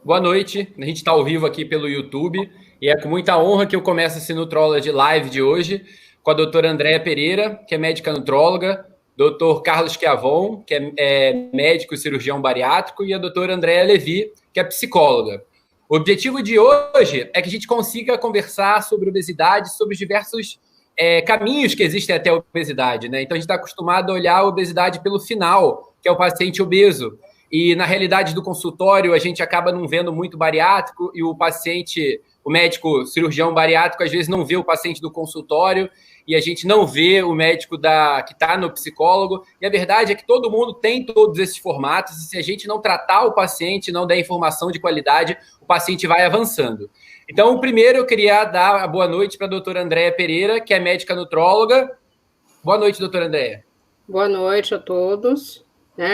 Boa noite. A gente está ao vivo aqui pelo YouTube e é com muita honra que eu começo esse Nutrology Live de hoje com a doutora Andréia Pereira, que é médica nutróloga, doutor Carlos Schiavon, que é médico e cirurgião bariátrico, e a doutora Andréia Levi, que é psicóloga. O objetivo de hoje é que a gente consiga conversar sobre obesidade, sobre os diversos caminhos que existem até a obesidade, né? Então, a gente está acostumado a olhar a obesidade pelo final, que é o paciente obeso. E, na realidade do consultório, a gente acaba não vendo muito bariátrico e o paciente, o médico cirurgião bariátrico, às vezes não vê o paciente do consultório e a gente não vê o médico que está no psicólogo. E a verdade é que todo mundo tem todos esses formatos e se a gente não tratar o paciente, não der informação de qualidade, o paciente vai avançando. Então, primeiro eu queria dar a boa noite para a doutora Andréia Pereira, que é médica nutróloga. Boa noite, doutora Andréia. Boa noite a todos.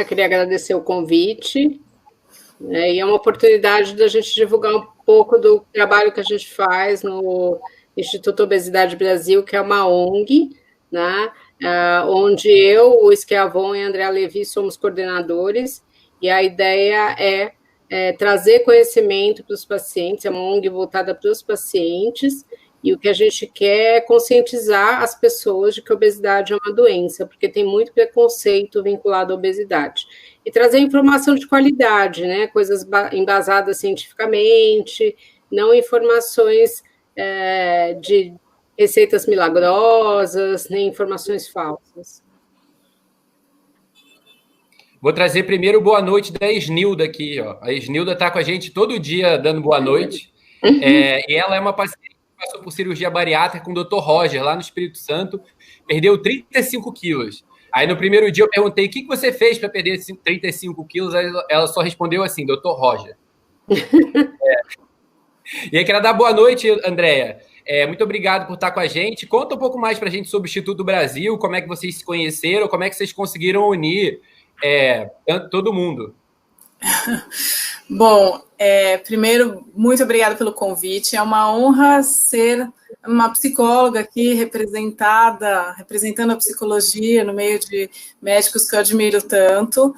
Queria agradecer o convite. E é uma oportunidade da gente divulgar um pouco do trabalho que a gente faz no Instituto Obesidade Brasil, que é uma ONG, né, onde eu, o Schiavon e a Andréia Levi somos coordenadores, e a ideia é trazer conhecimento para os pacientes, é uma ONG voltada para os pacientes, e o que a gente quer é conscientizar as pessoas de que a obesidade é uma doença, porque tem muito preconceito vinculado à obesidade. E trazer informação de qualidade, né? Coisas embasadas cientificamente, não informações de receitas milagrosas, nem informações falsas. Vou trazer primeiro boa noite da Esnilda aqui. Ó. A Esnilda está com a gente todo dia dando boa noite. E ela é uma paciente que passou por cirurgia bariátrica com o Dr. Roger, lá no Espírito Santo. Perdeu 35 quilos. Aí no primeiro dia eu perguntei, o que você fez para perder 35 quilos? Aí ela só respondeu assim, Dr. Roger. E aí quero dar boa noite, Andréia. Muito obrigado por estar com a gente. Conta um pouco mais para a gente sobre o Instituto Brasil, como é que vocês se conheceram, como é que vocês conseguiram unir todo mundo. Bom, primeiro, muito obrigada pelo convite. É uma honra ser uma psicóloga aqui representando a psicologia no meio de médicos que eu admiro tanto.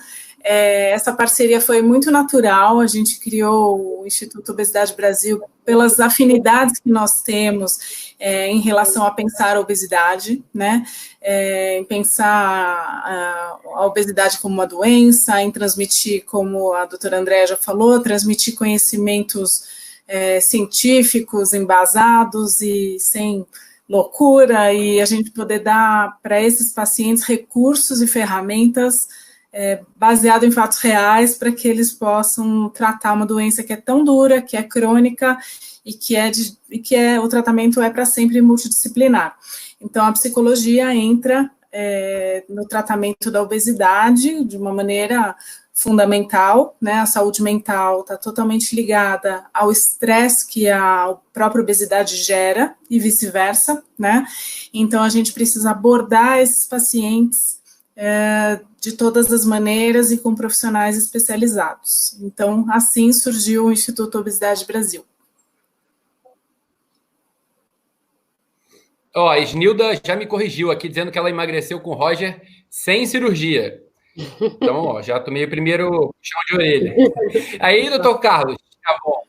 Essa parceria foi muito natural, a gente criou o Instituto Obesidade Brasil pelas afinidades que nós temos em relação a pensar a obesidade, né? Em pensar a obesidade como uma doença, em transmitir, como a doutora Andréia já falou, transmitir conhecimentos científicos, embasados e sem loucura, e a gente poder dar para esses pacientes recursos e ferramentas baseado em fatos reais para que eles possam tratar uma doença que é tão dura, que é crônica e que o tratamento é para sempre multidisciplinar. Então, a psicologia entra no tratamento da obesidade de uma maneira fundamental, né? A saúde mental está totalmente ligada ao estresse que a própria obesidade gera e vice-versa, né? Então, a gente precisa abordar esses pacientes de todas as maneiras e com profissionais especializados. Então, assim surgiu o Instituto Obesidade Brasil. A Esnilda já me corrigiu aqui, dizendo que ela emagreceu com o Roger sem cirurgia. Então, já tomei o primeiro chão de orelha. Aí, doutor Carlos, tá bom.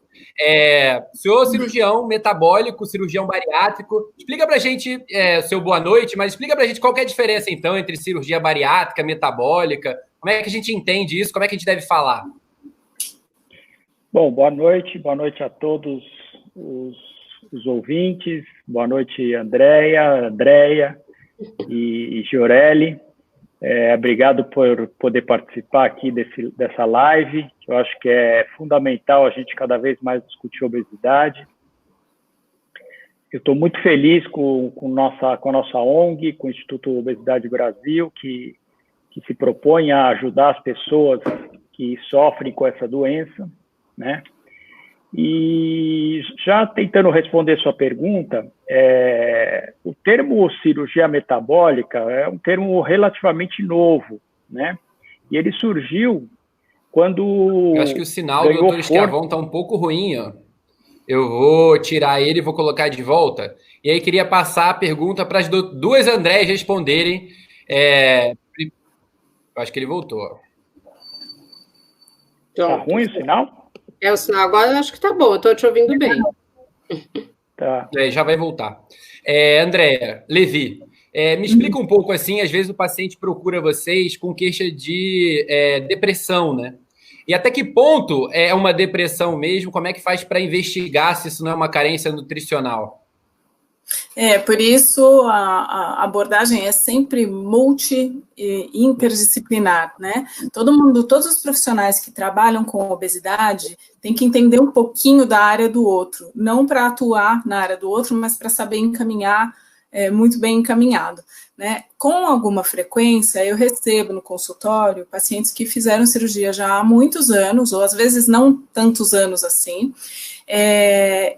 Senhor cirurgião metabólico, cirurgião bariátrico, explica pra gente, seu boa noite, mas explica pra gente qual que é a diferença, então, entre cirurgia bariátrica, metabólica, como é que a gente entende isso, como é que a gente deve falar? Bom, boa noite a todos os ouvintes, boa noite, Andréia e Gioreli. Obrigado por poder participar aqui dessa live. Eu acho que é fundamental a gente cada vez mais discutir obesidade. Eu estou muito feliz com a nossa ONG, com o Instituto Obesidade Brasil, que se propõe a ajudar as pessoas que sofrem com essa doença, né? E já tentando responder sua pergunta, o termo cirurgia metabólica é um termo relativamente novo, né? E ele surgiu quando... Eu acho que o sinal do Dr. Schiavon está um pouco ruim, ó. Eu vou tirar ele e vou colocar de volta. E aí queria passar a pergunta para as duas Andréias responderem. Eu acho que ele voltou. Está ruim o sinal? É o sinal. Agora eu acho que tá bom, eu estou te ouvindo bem. Tá. Já vai voltar. Andréa, Levi, me explica um pouco assim, às vezes o paciente procura vocês com queixa de depressão, né? E até que ponto é uma depressão mesmo? Como é que faz para investigar se isso não é uma carência nutricional? Por isso a abordagem é sempre multi e interdisciplinar, né? Todos os profissionais que trabalham com obesidade têm que entender um pouquinho da área do outro, não para atuar na área do outro, mas para saber encaminhar muito bem encaminhado, né? Com alguma frequência, eu recebo no consultório pacientes que fizeram cirurgia já há muitos anos, ou às vezes não tantos anos assim,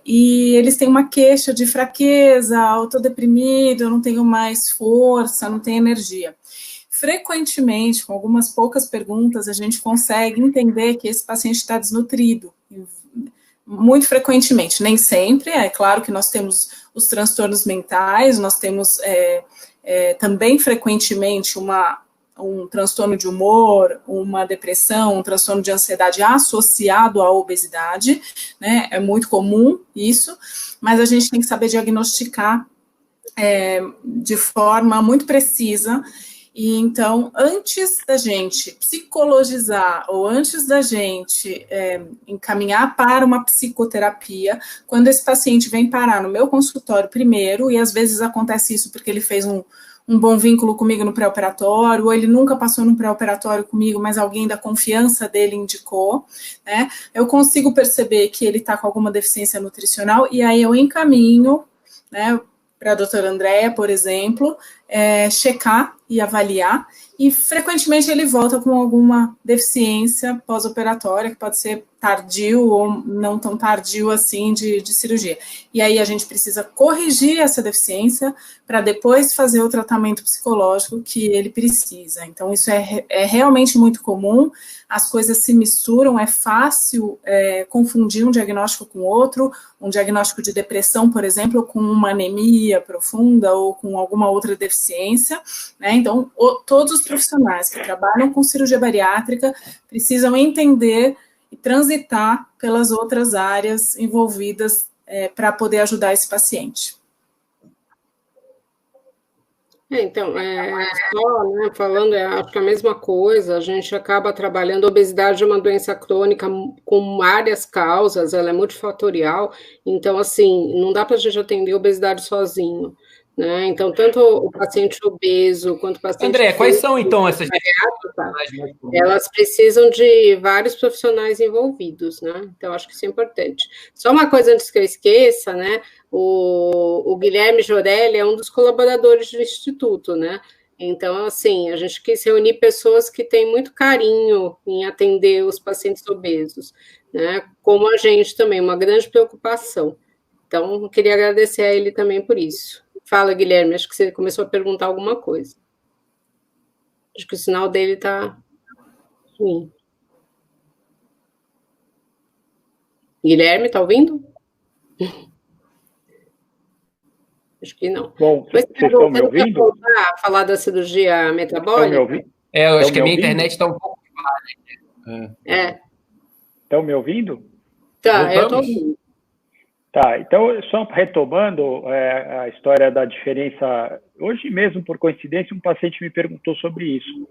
e eles têm uma queixa de fraqueza, autodeprimido, eu não tenho mais força, não tenho energia. Frequentemente, com algumas poucas perguntas, a gente consegue entender que esse paciente está desnutrido. Muito frequentemente, nem sempre, é claro que nós temos os transtornos mentais, nós temos também frequentemente um transtorno de humor, uma depressão, um transtorno de ansiedade associado à obesidade, né? É muito comum isso, mas a gente tem que saber diagnosticar de forma muito precisa. E então, antes da gente psicologizar ou antes da gente encaminhar para uma psicoterapia, quando esse paciente vem parar no meu consultório primeiro, e às vezes acontece isso porque ele fez um bom vínculo comigo no pré-operatório, ou ele nunca passou no pré-operatório comigo, mas alguém da confiança dele indicou, né? Eu consigo perceber que ele está com alguma deficiência nutricional, e aí eu encaminho, né, para a doutora Andréa, por exemplo, checar e avaliar, e frequentemente ele volta com alguma deficiência pós-operatória, que pode ser tardio ou não tão tardio assim de cirurgia. E aí a gente precisa corrigir essa deficiência para depois fazer o tratamento psicológico que ele precisa. Então isso é realmente muito comum, as coisas se misturam, é fácil confundir um diagnóstico com outro, um diagnóstico de depressão, por exemplo, com uma anemia profunda ou com alguma outra deficiência, né? Então, todos os profissionais que trabalham com cirurgia bariátrica precisam entender e transitar pelas outras áreas envolvidas para poder ajudar esse paciente. Então, só, né, falando, acho que é a mesma coisa, a gente acaba trabalhando, a obesidade é uma doença crônica com várias causas, ela é multifatorial, então, assim, não dá para a gente atender a obesidade sozinho, né? Então, tanto o paciente obeso quanto o paciente... André, quais são, então, essas... Elas precisam de vários profissionais envolvidos, né? Então, acho que isso é importante. Só uma coisa antes que eu esqueça, né? O Guilherme Jorelli é um dos colaboradores do Instituto, né? Então, assim, a gente quis reunir pessoas que têm muito carinho em atender os pacientes obesos, né? Como a gente também, uma grande preocupação. Então, eu queria agradecer a ele também por isso. Fala, Guilherme, acho que você começou a perguntar alguma coisa. Acho que o sinal dele está ruim. Guilherme, está ouvindo? Acho que não. Bom, vocês estão me ouvindo? Voltar a falar da cirurgia metabólica? Estão me ouvindo? Eu acho que a minha internet está um pouco falha. Estão me ouvindo? Tá, eu estou ouvindo. Tá, então, só retomando a história da diferença, hoje mesmo, por coincidência, um paciente me perguntou sobre isso.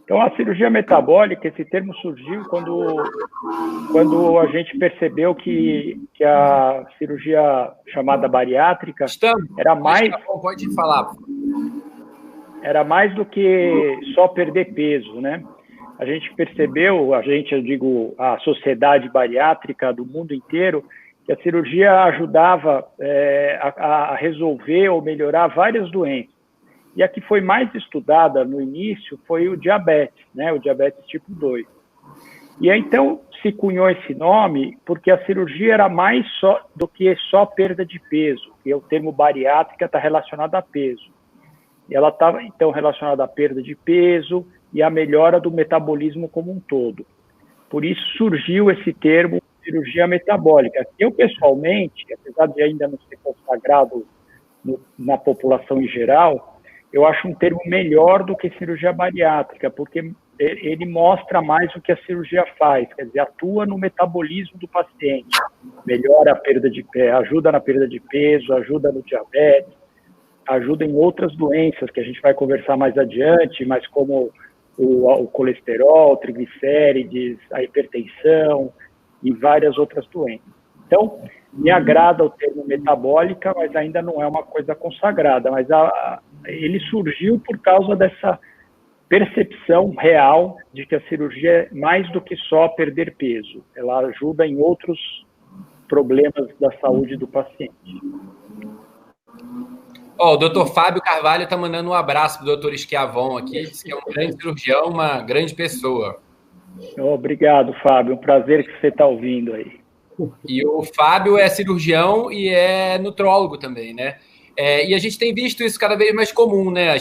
Então, a cirurgia metabólica, esse termo surgiu quando a gente percebeu que a cirurgia chamada bariátrica era mais... Pode falar. Era mais do que só perder peso, né? A gente percebeu, eu digo, a sociedade bariátrica do mundo inteiro, que a cirurgia ajudava a resolver ou melhorar várias doenças. E a que foi mais estudada no início foi o diabetes, né? O diabetes tipo 2. E aí, então, se cunhou esse nome porque a cirurgia era mais do que só perda de peso, e o termo bariátrica está relacionado a peso. E ela estava, então, relacionada à perda de peso e à melhora do metabolismo como um todo. Por isso surgiu esse termo cirurgia metabólica. Eu, pessoalmente, apesar de ainda não ser consagrado na população em geral, eu acho um termo melhor do que cirurgia bariátrica, porque ele mostra mais o que a cirurgia faz, quer dizer, atua no metabolismo do paciente, melhora a perda de peso, ajuda na perda de peso, ajuda no diabetes, ajuda em outras doenças que a gente vai conversar mais adiante, mas como o colesterol, triglicérides, a hipertensão e várias outras doenças. Então, me agrada o termo metabólica, mas ainda não é uma coisa consagrada, mas ele surgiu por causa dessa percepção real de que a cirurgia é mais do que só perder peso, ela ajuda em outros problemas da saúde do paciente. O doutor Fábio Carvalho está mandando um abraço para o doutor Schiavon aqui, diz que é um grande cirurgião, uma grande pessoa. Obrigado, Fábio, um prazer que você está ouvindo aí. E o Fábio é cirurgião e é nutrólogo também, né? E a gente tem visto isso cada vez mais comum, né?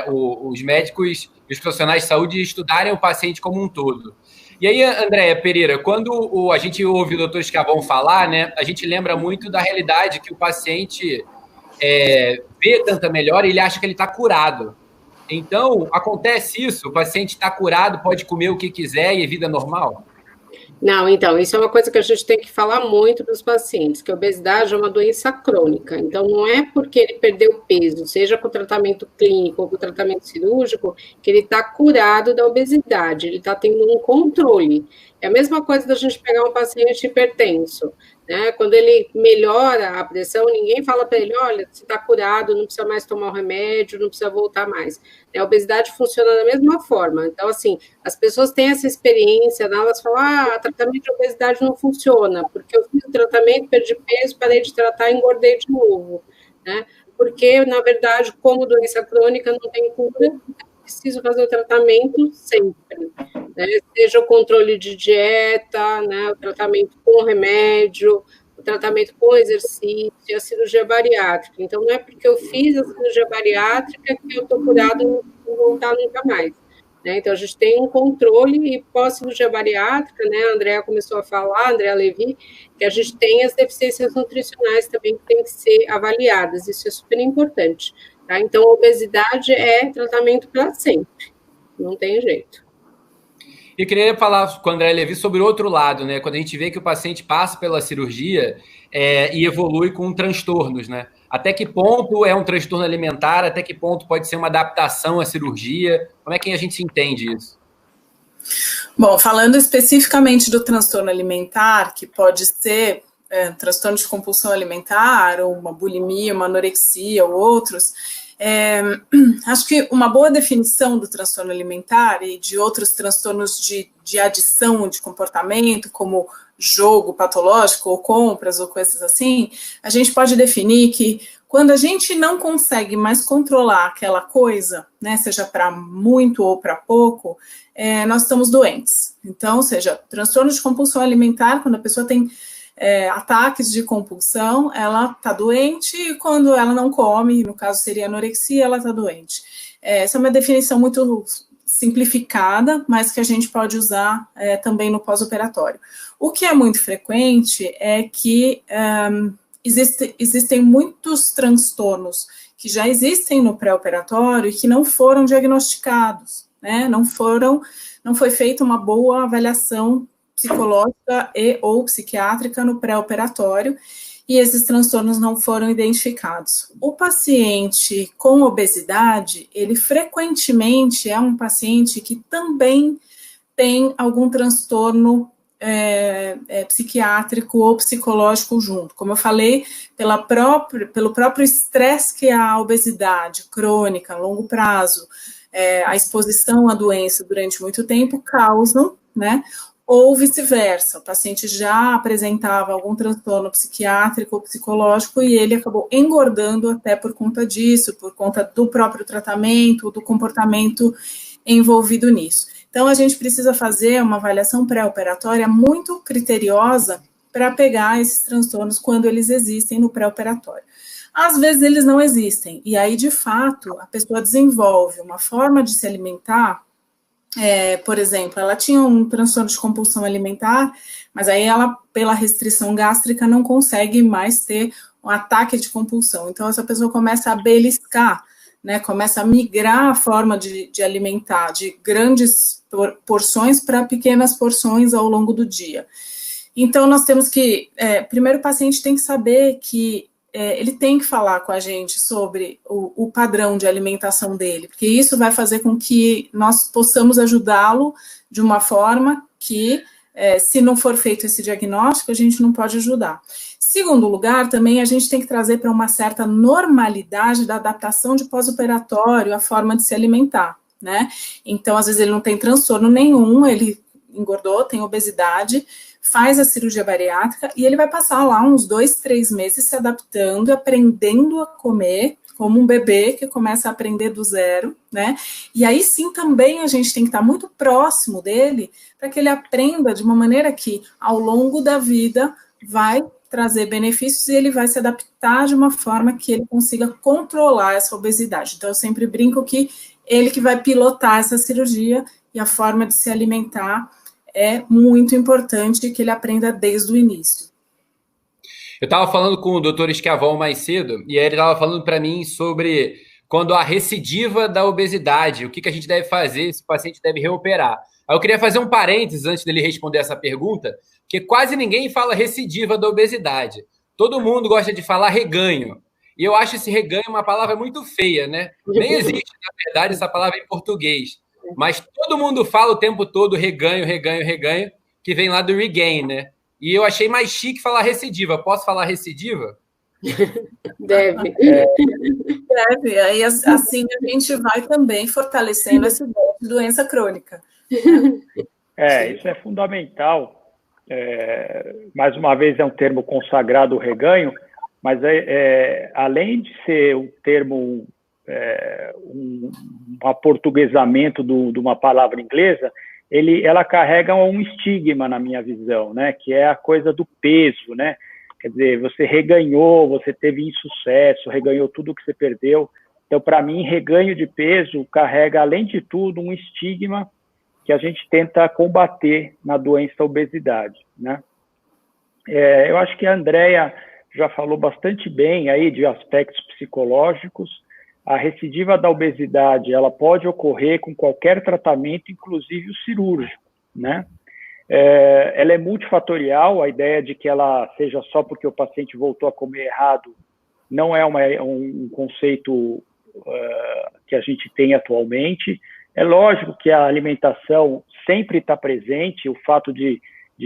Os médicos e os profissionais de saúde estudarem o paciente como um todo. E aí, Andréia Pereira, quando a gente ouve o doutor Schiavon falar, né, a gente lembra muito da realidade que o paciente vê tanta melhora e ele acha que ele está curado. Então, acontece isso? O paciente está curado, pode comer o que quiser e é vida normal? Não, então, isso é uma coisa que a gente tem que falar muito para os pacientes, que a obesidade é uma doença crônica. Então, não é porque ele perdeu peso, seja com tratamento clínico ou com tratamento cirúrgico, que ele está curado da obesidade, ele está tendo um controle. É a mesma coisa da gente pegar um paciente hipertenso, né? Quando ele melhora a pressão, ninguém fala para ele, olha, você está curado, não precisa mais tomar o remédio, não precisa voltar mais. A obesidade funciona da mesma forma. Então, assim, as pessoas têm essa experiência, né? Elas falam, tratamento de obesidade não funciona, porque eu fiz o tratamento, perdi peso, parei de tratar e engordei de novo, né? Porque, na verdade, como doença crônica não tem cura, preciso fazer o tratamento sempre, né? Seja o controle de dieta, né? O tratamento com remédio, o tratamento com exercício e a cirurgia bariátrica. Então, não é porque eu fiz a cirurgia bariátrica que eu estou curado e não vou voltar nunca mais, né? Então, a gente tem um controle e pós-cirurgia bariátrica, né? A Andréa começou a falar, a Andréa Levi, que a gente tem as deficiências nutricionais também que têm que ser avaliadas. Isso é super importante. Tá? Então, a obesidade é tratamento para sempre, não tem jeito. E queria falar com o André Levi sobre o outro lado, né? Quando a gente vê que o paciente passa pela cirurgia e evolui com transtornos, né? Até que ponto é um transtorno alimentar, até que ponto pode ser uma adaptação à cirurgia? Como é que a gente entende isso? Bom, falando especificamente do transtorno alimentar, que pode ser transtorno de compulsão alimentar, ou uma bulimia, uma anorexia, ou outros, acho que uma boa definição do transtorno alimentar e de outros transtornos de adição de comportamento, como jogo patológico, ou compras, ou coisas assim, a gente pode definir que quando a gente não consegue mais controlar aquela coisa, né, seja para muito ou para pouco, nós estamos doentes. Então, seja, transtorno de compulsão alimentar, quando a pessoa tem ataques de compulsão, ela está doente, e quando ela não come, no caso seria anorexia, ela está doente. Essa é uma definição muito simplificada, mas que a gente pode usar também no pós-operatório. O que é muito frequente é que existem muitos transtornos que já existem no pré-operatório e que não foram diagnosticados, né? Não foi feita uma boa avaliação psicológica e ou psiquiátrica no pré-operatório, e esses transtornos não foram identificados. O paciente com obesidade, ele frequentemente é um paciente que também tem algum transtorno psiquiátrico ou psicológico junto. Como eu falei, pelo próprio estresse que a obesidade crônica, a longo prazo, a exposição à doença durante muito tempo causam, né? Ou vice-versa, o paciente já apresentava algum transtorno psiquiátrico ou psicológico e ele acabou engordando até por conta disso, por conta do próprio tratamento, do comportamento envolvido nisso. Então, a gente precisa fazer uma avaliação pré-operatória muito criteriosa para pegar esses transtornos quando eles existem no pré-operatório. Às vezes, eles não existem, e aí, de fato, a pessoa desenvolve uma forma de se alimentar. Por exemplo, ela tinha um transtorno de compulsão alimentar, mas aí ela, pela restrição gástrica, não consegue mais ter um ataque de compulsão. Então, essa pessoa começa a beliscar, né, começa a migrar a forma de alimentar, de grandes porções para pequenas porções ao longo do dia. Então, nós temos que, primeiro o paciente tem que saber que ele tem que falar com a gente sobre o padrão de alimentação dele, porque isso vai fazer com que nós possamos ajudá-lo de uma forma que, se não for feito esse diagnóstico, a gente não pode ajudar. Segundo lugar, também a gente tem que trazer para uma certa normalidade da adaptação de pós-operatório, a forma de se alimentar, né? Então, às vezes ele não tem transtorno nenhum, ele engordou, tem obesidade, faz a cirurgia bariátrica e ele vai passar lá uns 2, 3 meses se adaptando, aprendendo a comer, como um bebê que começa a aprender do zero, né? E aí sim também a gente tem que estar muito próximo dele para que ele aprenda de uma maneira que, ao longo da vida, vai trazer benefícios e ele vai se adaptar de uma forma que ele consiga controlar essa obesidade. Então, eu sempre brinco que ele que vai pilotar essa cirurgia e a forma de se alimentar é muito importante que ele aprenda desde o início. Eu estava falando com o doutor Schiavon mais cedo, e aí ele estava falando para mim sobre quando a recidiva da obesidade, o que a gente deve fazer se o paciente deve reoperar. Aí eu queria fazer um parênteses antes dele responder essa pergunta, porque quase ninguém fala recidiva da obesidade. Todo mundo gosta de falar reganho. E eu acho esse reganho uma palavra muito feia, né? Nem existe, na verdade, essa palavra em português. Mas todo mundo fala o tempo todo reganho, reganho, reganho, que vem lá do regain, né? E eu achei mais chique falar recidiva. Posso falar recidiva? Deve. Deve. Aí assim a gente vai também fortalecendo essa ideia de doença crônica. Isso é fundamental. Mais uma vez é um termo consagrado, o reganho, mas além de ser um termo, um aportuguesamento de uma palavra inglesa, ela carrega um estigma na minha visão, né, que é a coisa do peso, né? Quer dizer, você reganhou, você teve insucesso, reganhou tudo que você perdeu. Então, para mim, reganho de peso carrega, além de tudo, um estigma que a gente tenta combater na doença da obesidade, né? Eu acho que a Andrea já falou bastante bem aí de aspectos psicológicos. A recidiva da obesidade, ela pode ocorrer com qualquer tratamento, inclusive o cirúrgico, né? Ela é multifatorial, a ideia de que ela seja só porque o paciente voltou a comer errado não é um conceito que a gente tem atualmente. É lógico que a alimentação sempre está presente, o fato de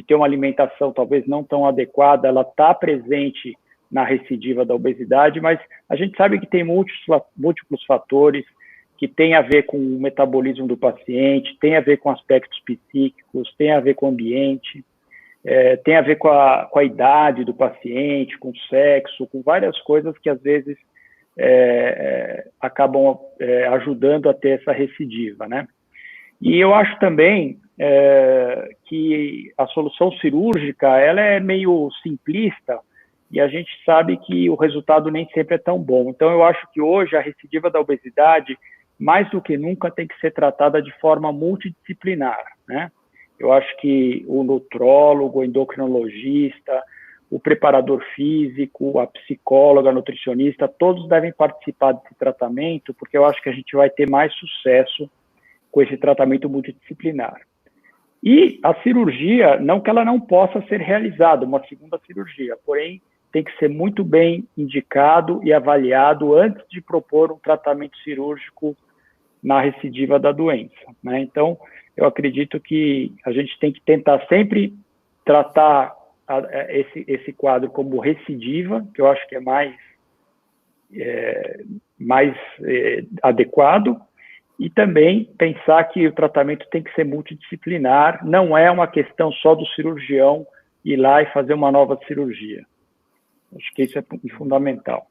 ter uma alimentação talvez não tão adequada, ela está presente na recidiva da obesidade, mas a gente sabe que tem múltiplos fatores que tem a ver com o metabolismo do paciente, tem a ver com aspectos psíquicos, tem a ver com o ambiente, tem a ver com a idade do paciente, com o sexo, com várias coisas que às vezes acabam ajudando a ter essa recidiva, né? E eu acho também que a solução cirúrgica, ela é meio simplista e a gente sabe que o resultado nem sempre é tão bom. Então, eu acho que hoje a recidiva da obesidade, mais do que nunca, tem que ser tratada de forma multidisciplinar, né? Eu acho que o nutrólogo, o endocrinologista, o preparador físico, a psicóloga, a nutricionista, todos devem participar desse tratamento, porque eu acho que a gente vai ter mais sucesso com esse tratamento multidisciplinar. E a cirurgia, não que ela não possa ser realizada, uma segunda cirurgia, porém tem que ser muito bem indicado e avaliado antes de propor um tratamento cirúrgico na recidiva da doença, né? Então, eu acredito que a gente tem que tentar sempre tratar esse quadro como recidiva, que eu acho que é mais adequado, e também pensar que o tratamento tem que ser multidisciplinar, não é uma questão só do cirurgião ir lá e fazer uma nova cirurgia. Acho que isso é fundamental.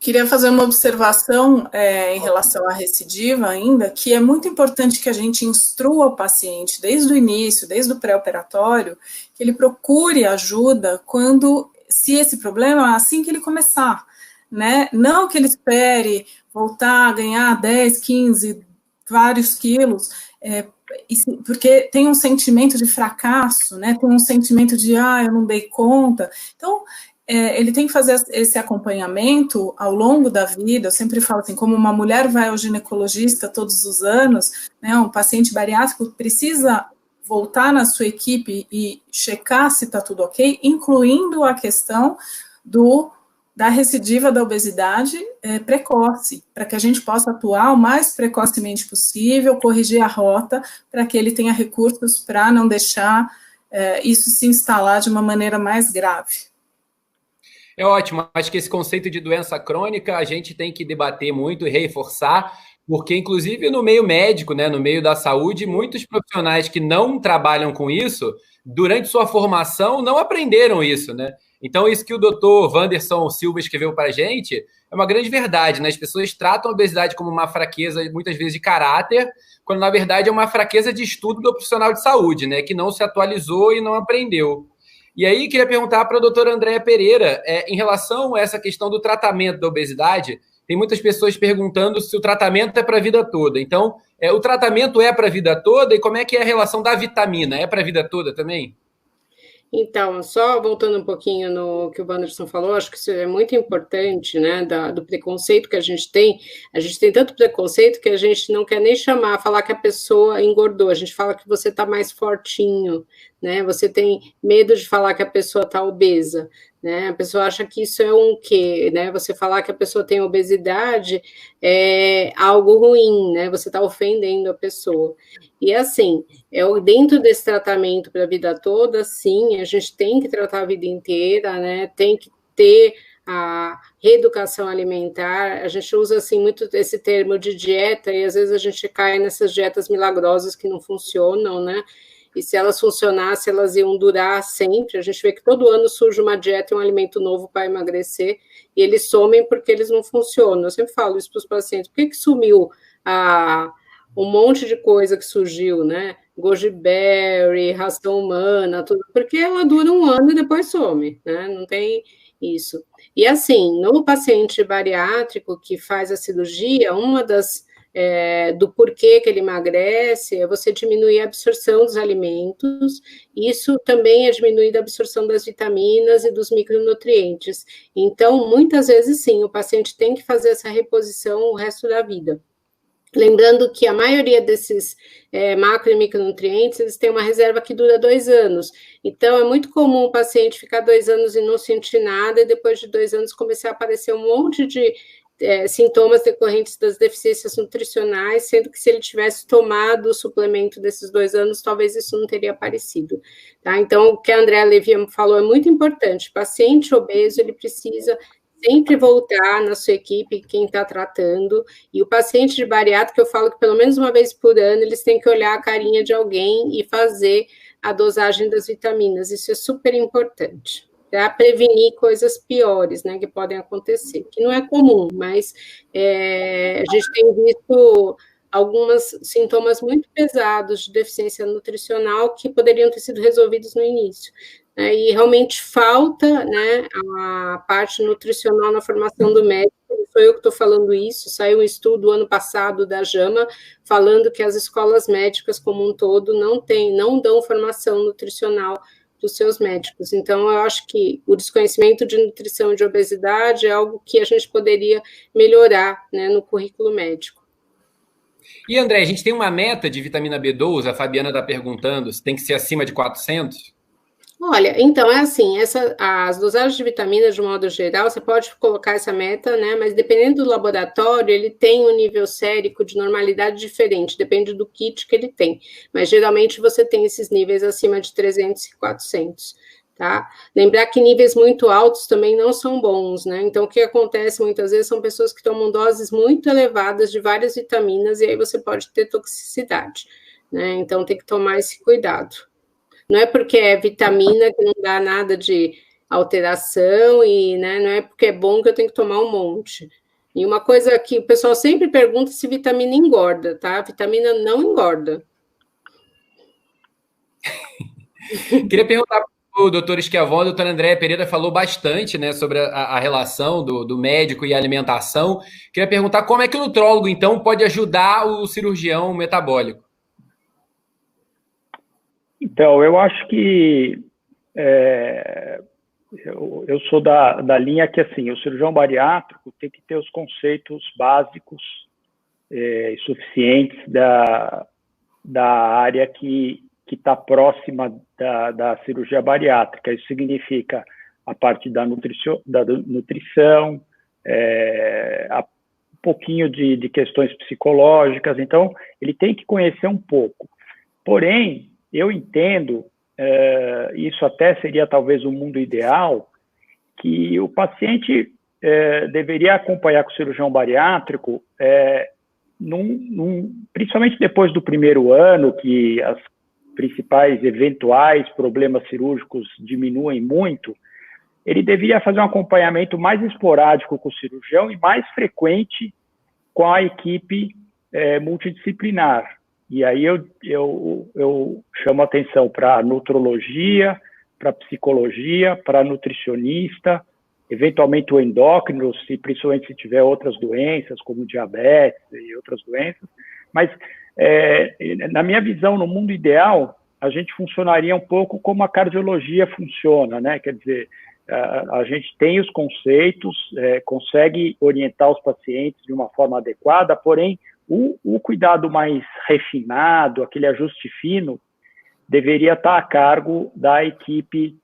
Queria fazer uma observação em relação à recidiva ainda, que é muito importante que a gente instrua o paciente desde o início, desde o pré-operatório, que ele procure ajuda se esse problema, assim que ele começar, né? Não que ele espere voltar a ganhar 10, 15, vários quilos, porque tem um sentimento de fracasso, né? Tem um sentimento de, eu não dei conta. Então, ele tem que fazer esse acompanhamento ao longo da vida. Eu sempre falo assim, como uma mulher vai ao ginecologista todos os anos, né, um paciente bariátrico precisa voltar na sua equipe e checar se está tudo ok, incluindo a questão da recidiva da obesidade precoce, para que a gente possa atuar o mais precocemente possível, corrigir a rota, para que ele tenha recursos para não deixar isso se instalar de uma maneira mais grave. É ótimo, acho que esse conceito de doença crônica a gente tem que debater muito e reforçar, porque inclusive no meio médico, né, no meio da saúde, muitos profissionais que não trabalham com isso, durante sua formação, não aprenderam isso, né? Então, isso que o doutor Wanderson Silva escreveu para a gente é uma grande verdade, né? As pessoas tratam a obesidade como uma fraqueza, muitas vezes, de caráter, quando, na verdade, é uma fraqueza de estudo do profissional de saúde, né? Que não se atualizou e não aprendeu. E aí, queria perguntar para a doutora Andréa Pereira, em relação a essa questão do tratamento da obesidade, tem muitas pessoas perguntando se o tratamento é para a vida toda. Então, o tratamento é para a vida toda e como é que é a relação da vitamina? É para a vida toda também? Então, só voltando um pouquinho no que o Wanderson falou, acho que isso é muito importante, né, do preconceito que a gente tem tanto preconceito que a gente não quer nem falar que a pessoa engordou, a gente fala que você está mais fortinho, né, você tem medo de falar que a pessoa está obesa, né, a pessoa acha que isso é um quê, né, você falar que a pessoa tem obesidade é algo ruim, né, você está ofendendo a pessoa. E assim, dentro desse tratamento para a vida toda, sim, a gente tem que tratar a vida inteira, né? Tem que ter a reeducação alimentar. A gente usa assim muito esse termo de dieta e às vezes a gente cai nessas dietas milagrosas que não funcionam, né? E se elas funcionassem, elas iam durar sempre. A gente vê que todo ano surge uma dieta e um alimento novo para emagrecer e eles somem porque eles não funcionam. Eu sempre falo isso para os pacientes. Por que sumiu um monte de coisa que surgiu, né? Goji berry, ração humana, tudo, porque ela dura um ano e depois some, né? Não tem isso. E assim, no paciente bariátrico que faz a cirurgia, uma das do porquê que ele emagrece é você diminuir a absorção dos alimentos, isso também é diminuir a absorção das vitaminas e dos micronutrientes. Então, muitas vezes, sim, o paciente tem que fazer essa reposição o resto da vida. Lembrando que a maioria desses macro e micronutrientes, eles têm uma reserva que dura 2 anos. Então, é muito comum o paciente ficar 2 anos e não sentir nada, e depois de 2 anos começar a aparecer um monte de sintomas decorrentes das deficiências nutricionais, sendo que se ele tivesse tomado o suplemento desses 2 anos, talvez isso não teria aparecido. Tá? Então, o que a Andréa Levy falou é muito importante. O paciente obeso, ele precisa sempre voltar na sua equipe, quem está tratando, e o paciente de bariátrica, eu falo que pelo menos uma vez por ano, eles têm que olhar a carinha de alguém e fazer a dosagem das vitaminas, isso é super importante, para prevenir coisas piores, né, que podem acontecer, que não é comum, mas a gente tem visto alguns sintomas muito pesados de deficiência nutricional que poderiam ter sido resolvidos no início. E realmente falta, né, a parte nutricional na formação do médico, não sou eu que estou falando isso, saiu um estudo ano passado da JAMA, falando que as escolas médicas como um todo não dão formação nutricional para os seus médicos. Então, eu acho que o desconhecimento de nutrição e de obesidade é algo que a gente poderia melhorar, né, no currículo médico. E, André, a gente tem uma meta de vitamina B12, a Fabiana está perguntando, se tem que ser acima de 400? Olha, então, é assim, as dosagens de vitaminas, de modo geral, você pode colocar essa meta, né, mas dependendo do laboratório, ele tem um nível sérico de normalidade diferente, depende do kit que ele tem, mas geralmente você tem esses níveis acima de 300 e 400, tá? Lembrar que níveis muito altos também não são bons, né, então o que acontece muitas vezes são pessoas que tomam doses muito elevadas de várias vitaminas e aí você pode ter toxicidade, né, então tem que tomar esse cuidado. Não é porque é vitamina que não dá nada de alteração e, né, não é porque é bom que eu tenho que tomar um monte. E uma coisa que o pessoal sempre pergunta se vitamina engorda, tá? Vitamina não engorda. Queria perguntar para o doutor Schiavon, a doutora Andréa Pereira falou bastante, né, sobre a relação do médico e a alimentação. Queria perguntar como é que o nutrólogo, então, pode ajudar o cirurgião metabólico. Então, eu acho que eu sou da linha que, assim, o cirurgião bariátrico tem que ter os conceitos básicos e suficientes da área que está próxima da cirurgia bariátrica. Isso significa a parte da nutrição, um pouquinho de questões psicológicas. Então, ele tem que conhecer um pouco. Porém, eu entendo, isso até seria talvez o mundo ideal, que o paciente deveria acompanhar com o cirurgião bariátrico, principalmente depois do primeiro ano, que as principais eventuais problemas cirúrgicos diminuem muito, ele deveria fazer um acompanhamento mais esporádico com o cirurgião e mais frequente com a equipe multidisciplinar. E aí eu chamo atenção para nutrologia, para psicologia, para nutricionista, eventualmente o endócrino, principalmente se tiver outras doenças, como diabetes e outras doenças. Mas, na minha visão, no mundo ideal, a gente funcionaria um pouco como a cardiologia funciona, né? Quer dizer, a gente tem os conceitos, consegue orientar os pacientes de uma forma adequada, porém, o cuidado mais refinado, aquele ajuste fino, deveria estar a cargo da equipe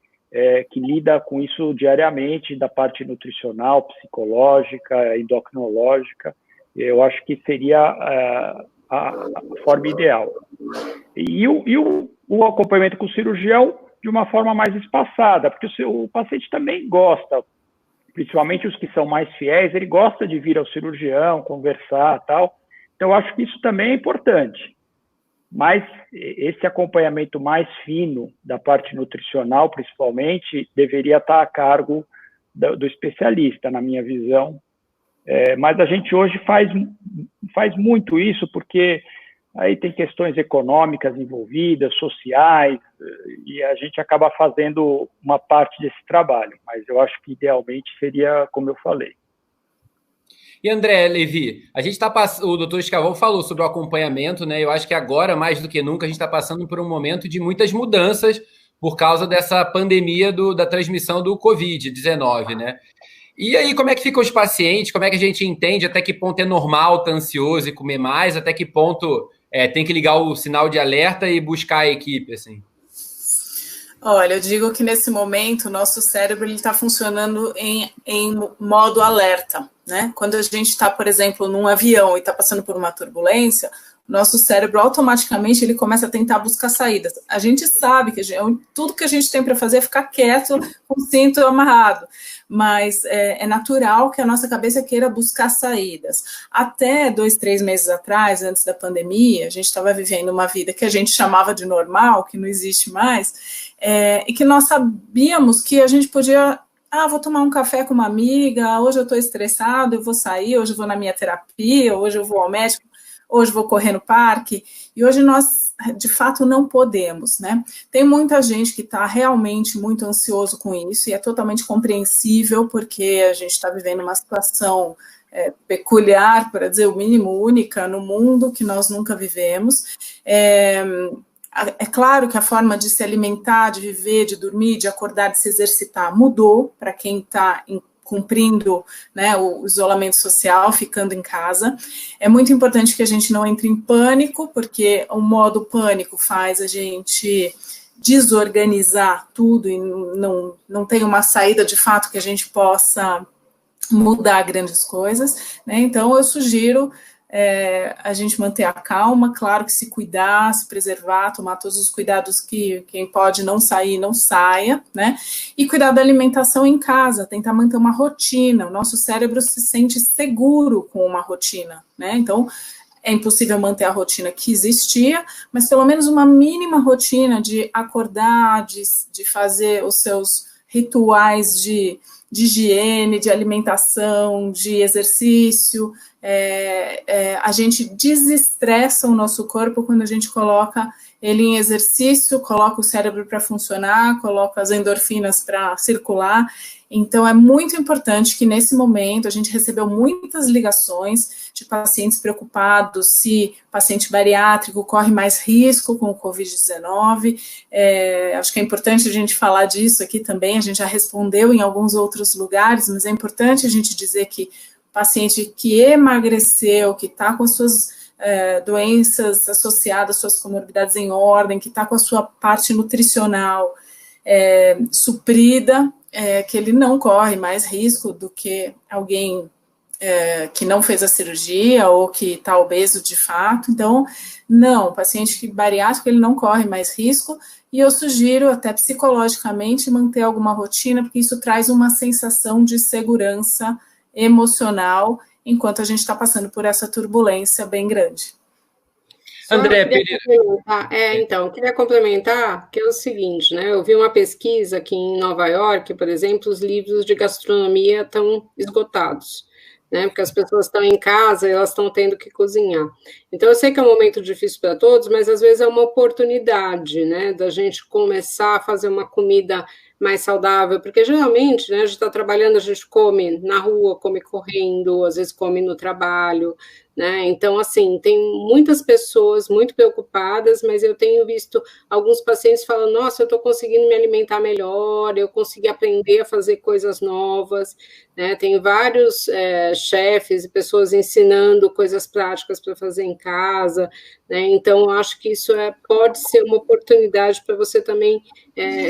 que lida com isso diariamente, da parte nutricional, psicológica, endocrinológica. Eu acho que seria a forma ideal. E o acompanhamento com o cirurgião de uma forma mais espaçada, porque o paciente também gosta, principalmente os que são mais fiéis, ele gosta de vir ao cirurgião, conversar e tal. Então, eu acho que isso também é importante. Mas esse acompanhamento mais fino, da parte nutricional, principalmente, deveria estar a cargo do especialista, na minha visão. Mas a gente hoje faz muito isso, porque aí tem questões econômicas envolvidas, sociais, e a gente acaba fazendo uma parte desse trabalho. Mas eu acho que, idealmente, seria como eu falei. E André Levi, o doutor Escavão falou sobre o acompanhamento, né? Eu acho que agora, mais do que nunca, a gente está passando por um momento de muitas mudanças por causa dessa pandemia da transmissão do Covid-19, né? E aí, como é que ficam os pacientes? Como é que a gente entende até que ponto é normal estar ansioso e comer mais? Até que ponto tem que ligar o sinal de alerta e buscar a equipe, assim? Olha, eu digo que nesse momento o nosso cérebro está funcionando em modo alerta, né? Quando a gente está, por exemplo, num avião e está passando por uma turbulência, o nosso cérebro automaticamente ele começa a tentar buscar saídas. A gente sabe que tudo que a gente tem para fazer é ficar quieto com o cinto amarrado, mas é natural que a nossa cabeça queira buscar saídas. Até 2, 3 meses atrás, antes da pandemia, a gente estava vivendo uma vida que a gente chamava de normal, que não existe mais, e que nós sabíamos que a gente podia, vou tomar um café com uma amiga, hoje eu estou estressado, eu vou sair, hoje eu vou na minha terapia, hoje eu vou ao médico, hoje eu vou correr no parque, e hoje nós, de fato, não podemos, né? Tem muita gente que está realmente muito ansioso com isso, e é totalmente compreensível, porque a gente está vivendo uma situação peculiar, para dizer o mínimo, única no mundo, que nós nunca vivemos. É claro que a forma de se alimentar, de viver, de dormir, de acordar, de se exercitar mudou para quem está cumprindo, né, o isolamento social, ficando em casa. É muito importante que a gente não entre em pânico, porque o modo pânico faz a gente desorganizar tudo e não tem uma saída de fato que a gente possa mudar grandes coisas, né? Então eu sugiro a gente manter a calma, claro que se cuidar, se preservar, tomar todos os cuidados que quem pode não sair, não saia, né? E cuidar da alimentação em casa, tentar manter uma rotina. O nosso cérebro se sente seguro com uma rotina, né? Então, é impossível manter a rotina que existia, mas pelo menos uma mínima rotina de acordar, de fazer os seus rituais de higiene, de alimentação, de exercício. A gente desestressa o nosso corpo quando a gente coloca ele em exercício, coloca o cérebro para funcionar, coloca as endorfinas para circular. Então, é muito importante que, nesse momento, a gente recebeu muitas ligações de pacientes preocupados se o paciente bariátrico corre mais risco com o Covid-19. Acho que é importante a gente falar disso aqui também, a gente já respondeu em alguns outros lugares, mas é importante a gente dizer que o paciente que emagreceu, que está com suas doenças associadas, suas comorbidades em ordem, que está com a sua parte nutricional suprida, que ele não corre mais risco do que alguém que não fez a cirurgia ou que está obeso de fato. Então, não, o paciente bariátrico ele não corre mais risco, e eu sugiro até psicologicamente manter alguma rotina, porque isso traz uma sensação de segurança emocional enquanto a gente está passando por essa turbulência bem grande. André Pereira. Então, queria complementar, que é o seguinte, né? Eu vi uma pesquisa aqui em Nova York, por exemplo, os livros de gastronomia estão esgotados, né? Porque as pessoas estão em casa e elas estão tendo que cozinhar. Então, eu sei que é um momento difícil para todos, mas às vezes é uma oportunidade, né? Da gente começar a fazer uma comida mais saudável, porque geralmente, né, a gente está trabalhando, a gente come na rua, come correndo, às vezes come no trabalho, né? Então, assim, tem muitas pessoas muito preocupadas, mas eu tenho visto alguns pacientes falando, nossa, eu estou conseguindo me alimentar melhor, eu consegui aprender a fazer coisas novas, né? Tem vários chefes e pessoas ensinando coisas práticas para fazer em casa, né? Então, eu acho que isso pode ser uma oportunidade para você também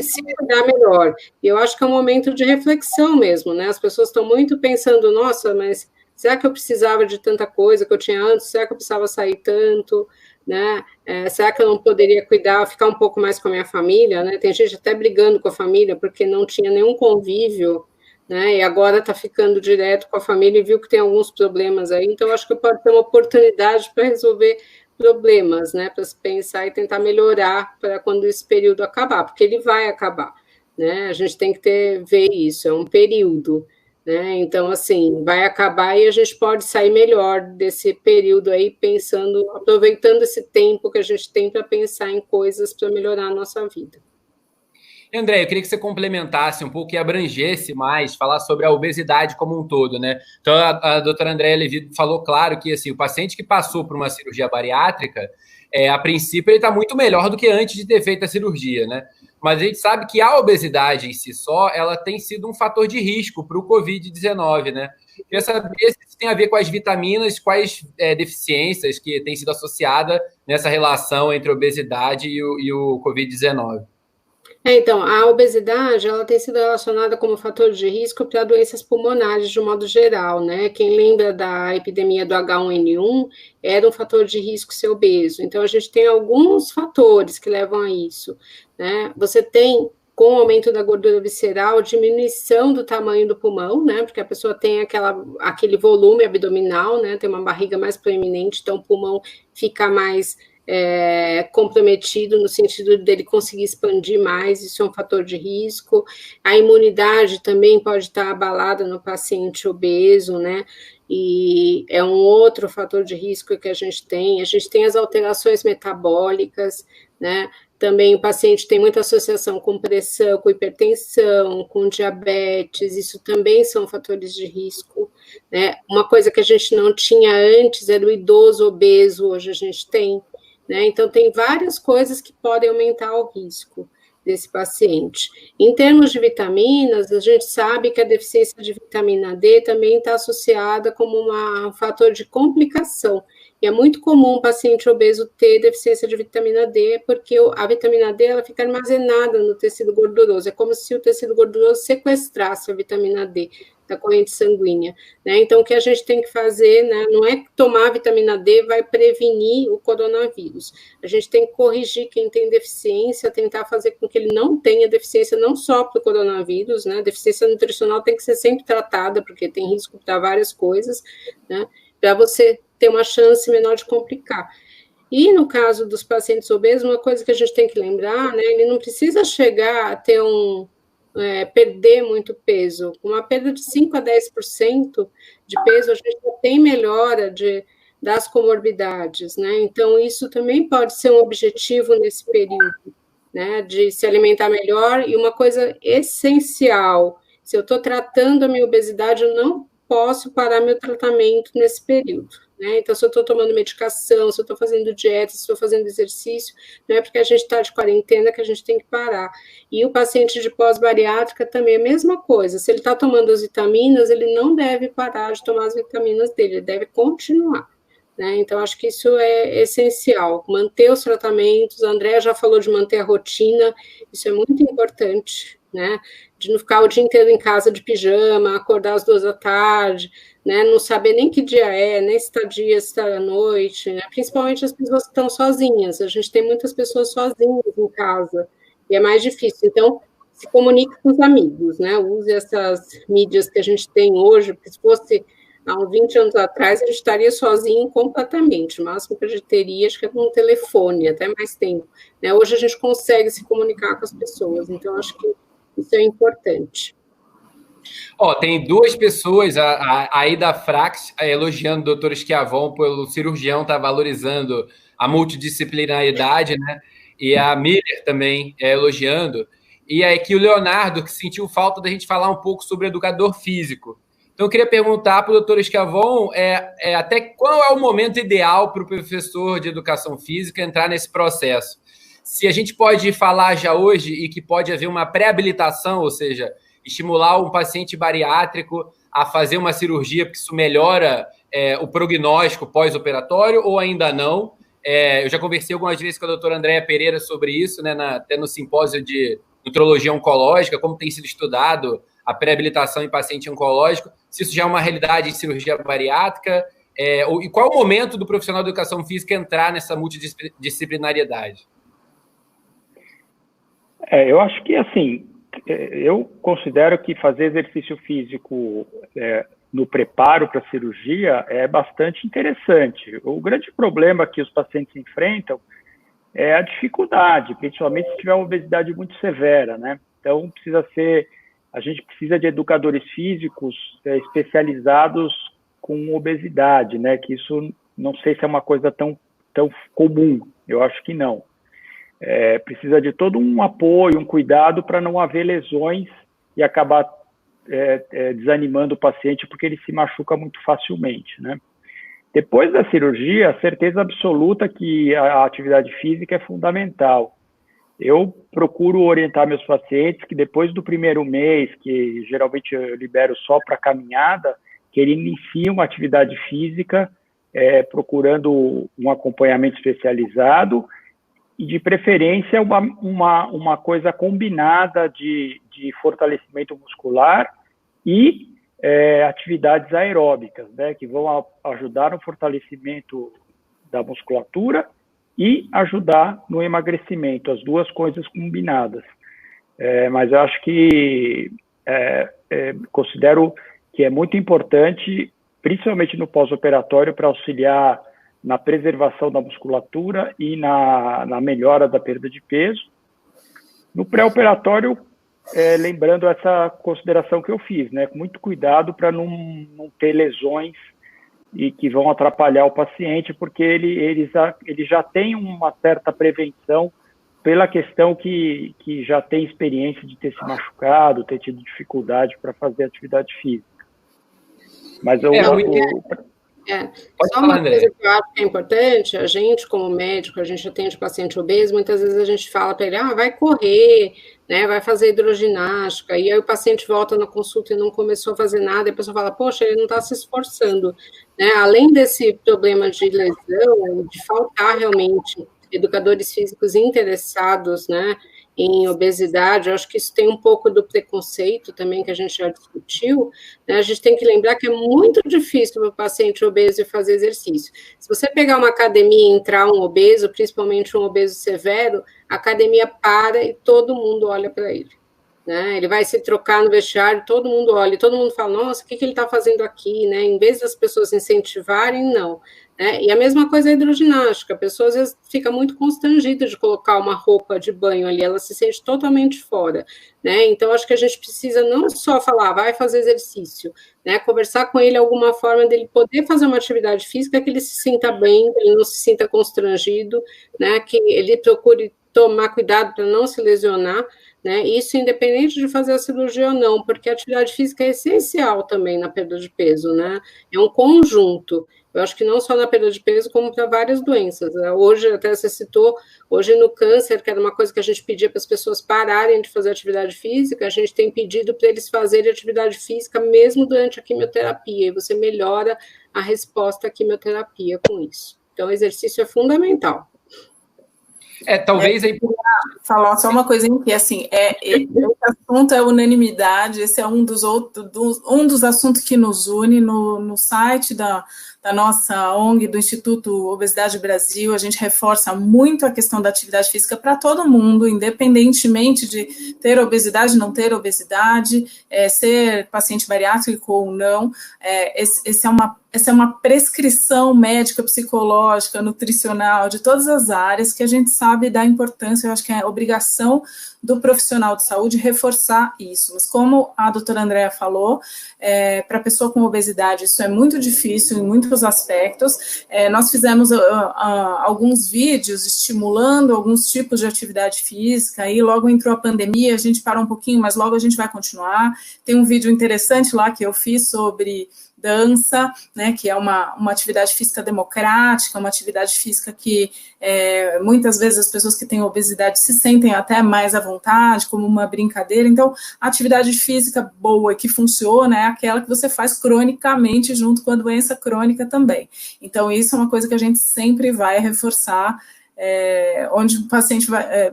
se cuidar melhor. E eu acho que é um momento de reflexão mesmo, né? As pessoas estão muito pensando, nossa, mas será que eu precisava de tanta coisa que eu tinha antes? Será que eu precisava sair tanto? Né? Será que eu não poderia cuidar, ficar um pouco mais com a minha família? Né? Tem gente até brigando com a família porque não tinha nenhum convívio, né? E agora está ficando direto com a família e viu que tem alguns problemas aí. Então, acho que pode ter uma oportunidade para resolver problemas, né? Para se pensar e tentar melhorar para quando esse período acabar, porque ele vai acabar, né? A gente tem que ver isso, é um período, né? Então, assim, vai acabar e a gente pode sair melhor desse período aí, pensando, aproveitando esse tempo que a gente tem para pensar em coisas para melhorar a nossa vida. André, eu queria que você complementasse um pouco e abrangesse mais, falar sobre a obesidade como um todo, né? Então, a doutora Andréa Levi falou claro que, assim, o paciente que passou por uma cirurgia bariátrica, a princípio, ele está muito melhor do que antes de ter feito a cirurgia, né? Mas a gente sabe que a obesidade em si só, ela tem sido um fator de risco para o Covid-19, né? Queria saber se isso tem a ver com as vitaminas, quais deficiências que têm sido associadas nessa relação entre a obesidade e o Covid-19. Então, a obesidade, ela tem sido relacionada como fator de risco para doenças pulmonares de um modo geral, né? Quem lembra da epidemia do H1N1 era um fator de risco ser obeso. Então, a gente tem alguns fatores que levam a isso, né? Você tem, com o aumento da gordura visceral, diminuição do tamanho do pulmão, né? Porque a pessoa tem aquele volume abdominal, né? Tem uma barriga mais proeminente, então o pulmão fica mais comprometido no sentido dele conseguir expandir mais, isso é um fator de risco. A imunidade também pode estar abalada no paciente obeso, né? E é um outro fator de risco que a gente tem. A gente tem as alterações metabólicas, né? Também o paciente tem muita associação com pressão, com hipertensão, com diabetes, isso também são fatores de risco, né? Uma coisa que a gente não tinha antes era o idoso obeso, hoje a gente tem, né? Então, tem várias coisas que podem aumentar o risco desse paciente. Em termos de vitaminas, a gente sabe que a deficiência de vitamina D também está associada como um fator de complicação. E é muito comum o paciente obeso ter deficiência de vitamina D, porque a vitamina D ela fica armazenada no tecido gorduroso. É como se o tecido gorduroso sequestrasse a vitamina D da corrente sanguínea, né? Então, o que a gente tem que fazer, né, não é que tomar vitamina D vai prevenir o coronavírus. A gente tem que corrigir quem tem deficiência, tentar fazer com que ele não tenha deficiência, não só para o coronavírus, né? A deficiência nutricional tem que ser sempre tratada, porque tem risco para várias coisas, né? Para você ter uma chance menor de complicar. E no caso dos pacientes obesos, uma coisa que a gente tem que lembrar, né? Ele não precisa chegar a ter perder muito peso. Com uma perda de 5 a 10% de peso, a gente já tem melhora das comorbidades, né? Então, isso também pode ser um objetivo nesse período, né? De se alimentar melhor. E uma coisa essencial, se eu estou tratando a minha obesidade, eu não posso parar meu tratamento nesse período, né? Então, se eu estou tomando medicação, se eu estou fazendo dieta, se estou fazendo exercício, não é porque a gente está de quarentena que a gente tem que parar. E o paciente de pós-bariátrica também é a mesma coisa. Se ele está tomando as vitaminas, ele não deve parar de tomar as vitaminas dele, ele deve continuar, né? Então, acho que isso é essencial, manter os tratamentos. A Andrea já falou de manter a rotina, isso é muito importante, né? De não ficar o dia inteiro em casa de pijama, acordar às 2 da tarde, né? Não saber nem que dia é, nem se está dia, se está à noite, né? Principalmente as pessoas que estão sozinhas. A gente tem muitas pessoas sozinhas em casa, e é mais difícil. Então, se comunique com os amigos, né? Use essas mídias que a gente tem hoje, porque se fosse há uns 20 anos atrás, a gente estaria sozinho completamente. O máximo que a gente teria, acho que é um telefone, até mais tempo, né? Hoje a gente consegue se comunicar com as pessoas, então acho que isso é importante. Tem 2 pessoas aí da Frax elogiando o doutor Schiavon pelo cirurgião estar valorizando a multidisciplinaridade, né? E a Miller também elogiando. E aqui o Leonardo, que sentiu falta da gente falar um pouco sobre educador físico. Então, eu queria perguntar para o doutor Schiavon até qual é o momento ideal para o professor de educação física entrar nesse processo. Se a gente pode falar já hoje e que pode haver uma pré-habilitação, ou seja, estimular um paciente bariátrico a fazer uma cirurgia, porque isso melhora o prognóstico pós-operatório, ou ainda não. Eu já conversei algumas vezes com a doutora Andréa Pereira sobre isso, né, até no simpósio de nutrologia oncológica, como tem sido estudado a pré-habilitação em paciente oncológico, se isso já é uma realidade em cirurgia bariátrica, e qual o momento do profissional de educação física entrar nessa multidisciplinariedade? Eu acho que, assim, eu considero que fazer exercício físico no preparo para a cirurgia é bastante interessante. O grande problema que os pacientes enfrentam é a dificuldade, principalmente se tiver uma obesidade muito severa, né? Então, a gente precisa de educadores físicos especializados com obesidade, né? Que isso não sei se é uma coisa tão comum, eu acho que não. Precisa de todo um apoio, um cuidado para não haver lesões e acabar desanimando o paciente porque ele se machuca muito facilmente, né? Depois da cirurgia, a certeza absoluta que a atividade física é fundamental. Eu procuro orientar meus pacientes que depois do primeiro mês, que geralmente eu libero só para caminhada, que ele inicie uma atividade física, procurando um acompanhamento especializado e, de preferência, uma coisa combinada de fortalecimento muscular e atividades aeróbicas, né, que vão ajudar no fortalecimento da musculatura e ajudar no emagrecimento, as duas coisas combinadas. Mas eu acho que considero que é muito importante, principalmente no pós-operatório, para auxiliar na preservação da musculatura e na melhora da perda de peso. No pré-operatório, lembrando essa consideração que eu fiz, né, com muito cuidado para não ter lesões e que vão atrapalhar o paciente, porque ele já tem uma certa prevenção pela questão que já tem experiência de ter se machucado, ter tido dificuldade para fazer atividade física. Mas só uma coisa que eu acho que é importante, a gente como médico, a gente atende paciente obeso, muitas vezes a gente fala para ele, vai correr, né, vai fazer hidroginástica, e aí o paciente volta na consulta e não começou a fazer nada, e a pessoa fala, poxa, ele não está se esforçando, né, além desse problema de lesão, de faltar realmente educadores físicos interessados, né, em obesidade, eu acho que isso tem um pouco do preconceito também, que a gente já discutiu, né? A gente tem que lembrar que é muito difícil para o paciente obeso fazer exercício. Se você pegar uma academia e entrar um obeso, principalmente um obeso severo, a academia para e todo mundo olha para ele, né? Ele vai se trocar no vestiário, todo mundo olha, todo mundo fala, nossa, o que ele está fazendo aqui, né? Em vez das pessoas incentivarem, não. Né? E a mesma coisa a hidroginástica, a pessoa às vezes fica muito constrangida de colocar uma roupa de banho ali, ela se sente totalmente fora, né? Então acho que a gente precisa não só falar, vai fazer exercício, né? Conversar com ele alguma forma dele poder fazer uma atividade física que ele se sinta bem, que ele não se sinta constrangido, né? Que ele procure tomar cuidado para não se lesionar, né? Isso independente de fazer a cirurgia ou não, porque a atividade física é essencial também na perda de peso, né? É um conjunto. Eu acho que não só na perda de peso, como para várias doenças. Hoje, até você citou, hoje no câncer, que era uma coisa que a gente pedia para as pessoas pararem de fazer atividade física, a gente tem pedido para eles fazerem atividade física mesmo durante a quimioterapia, e você melhora a resposta à quimioterapia com isso. Então, o exercício é fundamental. Talvez aí... Falar só uma coisinha que, assim, esse assunto é unanimidade, esse é um dos assuntos que nos une no site da nossa ONG, do Instituto Obesidade Brasil. A gente reforça muito a questão da atividade física para todo mundo, independentemente de ter obesidade, não ter obesidade, ser paciente bariátrico ou não. Essa é uma prescrição médica, psicológica, nutricional, de todas as áreas, que a gente sabe da importância. Eu acho que é obrigação do profissional de saúde reforçar isso. Mas como a doutora Andréa falou, para a pessoa com obesidade isso é muito difícil em muitos aspectos. Nós fizemos alguns vídeos estimulando alguns tipos de atividade física, aí logo entrou a pandemia, a gente parou um pouquinho, mas logo a gente vai continuar. Tem um vídeo interessante lá que eu fiz sobre dança, né, que é uma atividade física democrática, uma atividade física que muitas vezes as pessoas que têm obesidade se sentem até mais à vontade, como uma brincadeira. Então, a atividade física boa e que funciona é aquela que você faz cronicamente junto com a doença crônica também. Então, isso é uma coisa que a gente sempre vai reforçar, onde o paciente vai...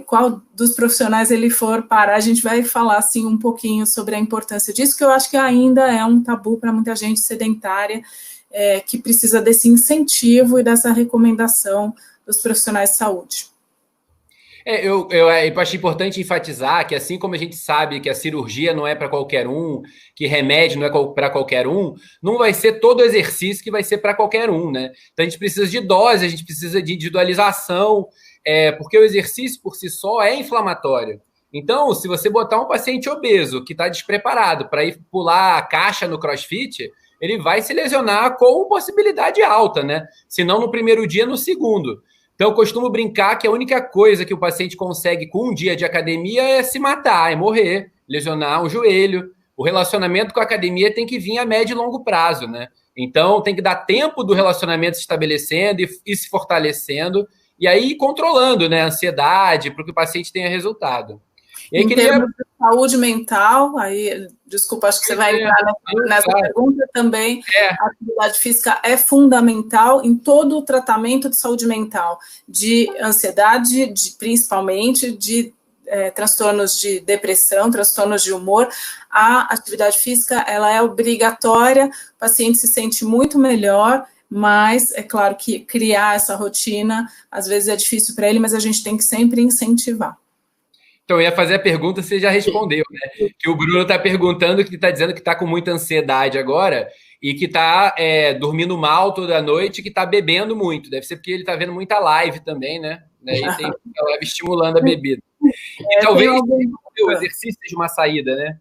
qual dos profissionais ele for parar, a gente vai falar assim um pouquinho sobre a importância disso, que eu acho que ainda é um tabu para muita gente sedentária, que precisa desse incentivo e dessa recomendação dos profissionais de saúde. Eu acho importante enfatizar que, assim como a gente sabe que a cirurgia não é para qualquer um, que remédio não é para qualquer um, não vai ser todo exercício que vai ser para qualquer um, né? Então a gente precisa de dose, a gente precisa de individualização, porque o exercício por si só é inflamatório. Então, se você botar um paciente obeso que está despreparado para ir pular a caixa no CrossFit, ele vai se lesionar com possibilidade alta, né? Se não no primeiro dia, no segundo. Então, eu costumo brincar que a única coisa que o paciente consegue com um dia de academia é se matar, é morrer, lesionar um joelho. O relacionamento com a academia tem que vir a médio e longo prazo, né? Então, tem que dar tempo do relacionamento se estabelecendo e se fortalecendo, e aí controlando, né, a ansiedade para que o paciente tenha resultado. E aí, termos de saúde mental, aí, desculpa, acho que você vai entrar nessa pergunta também, a atividade física é fundamental em todo o tratamento de saúde mental, de ansiedade, principalmente, de transtornos de depressão, transtornos de humor. A atividade física, ela é obrigatória, o paciente se sente muito melhor, mas é claro que criar essa rotina, às vezes é difícil para ele, mas a gente tem que sempre incentivar. Então, eu ia fazer a pergunta, você já respondeu, né? Que o Bruno está perguntando, que está dizendo que está com muita ansiedade agora e que está dormindo mal toda noite, que está bebendo muito. Deve ser porque ele está vendo muita live também, né? E tem muita live estimulando a bebida. E talvez o exercício seja uma saída, né?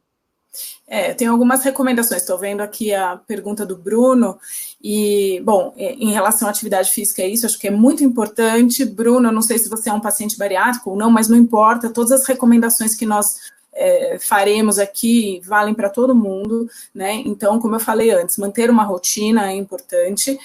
Tem algumas recomendações. Estou vendo aqui a pergunta do Bruno, e, bom, em relação à atividade física, isso acho que é muito importante. Bruno, eu não sei se você é um paciente bariátrico ou não, mas não importa, todas as recomendações que nós faremos aqui valem para todo mundo, né? Então, como eu falei antes, manter uma rotina é importante.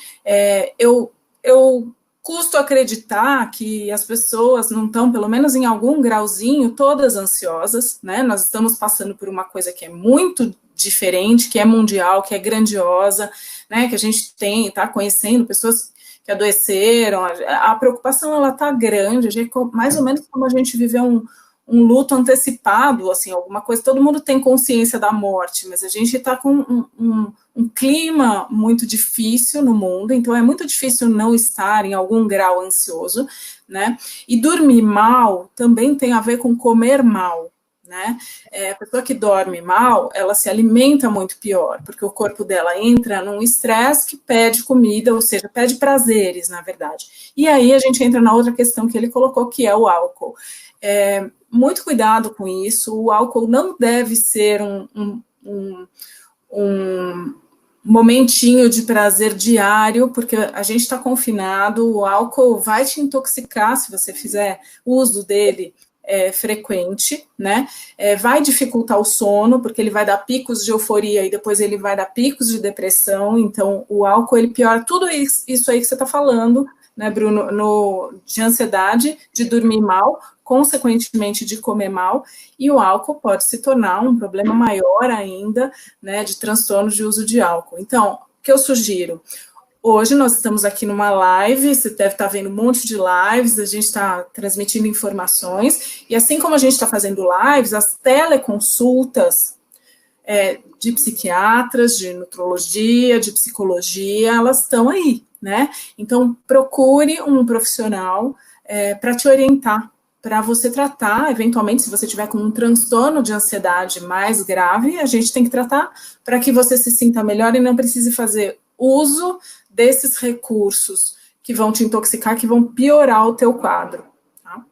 Eu custo acreditar que as pessoas não estão, pelo menos em algum grauzinho, todas ansiosas, né? Nós estamos passando por uma coisa que é muito diferente, que é mundial, que é grandiosa, né? Que a gente está conhecendo pessoas que adoeceram. A preocupação, ela está grande, mais ou menos como a gente viveu um luto antecipado, assim, alguma coisa, todo mundo tem consciência da morte, mas a gente está com um clima muito difícil no mundo, então é muito difícil não estar em algum grau ansioso, né? E dormir mal também tem a ver com comer mal, né? A pessoa que dorme mal, ela se alimenta muito pior, porque o corpo dela entra num estresse que pede comida, ou seja, pede prazeres, na verdade. E aí a gente entra na outra questão que ele colocou, que é o álcool. Muito cuidado com isso, o álcool não deve ser um momentinho de prazer diário, porque a gente está confinado, o álcool vai te intoxicar se você fizer uso dele frequente, né? Vai dificultar o sono, porque ele vai dar picos de euforia e depois ele vai dar picos de depressão. Então, o álcool, ele piora tudo isso aí que você está falando, né, Bruno, de ansiedade, de dormir mal, consequentemente de comer mal, e o álcool pode se tornar um problema maior ainda, né, de transtornos de uso de álcool. Então, o que eu sugiro? Hoje nós estamos aqui numa live, você deve estar vendo um monte de lives, a gente está transmitindo informações, e assim como a gente está fazendo lives, as teleconsultas de psiquiatras, de nutrologia, de psicologia, elas estão aí, né? Então, procure um profissional para te orientar, para você tratar, eventualmente, se você tiver com um transtorno de ansiedade mais grave, a gente tem que tratar para que você se sinta melhor e não precise fazer uso desses recursos que vão te intoxicar, que vão piorar o teu quadro. Tá?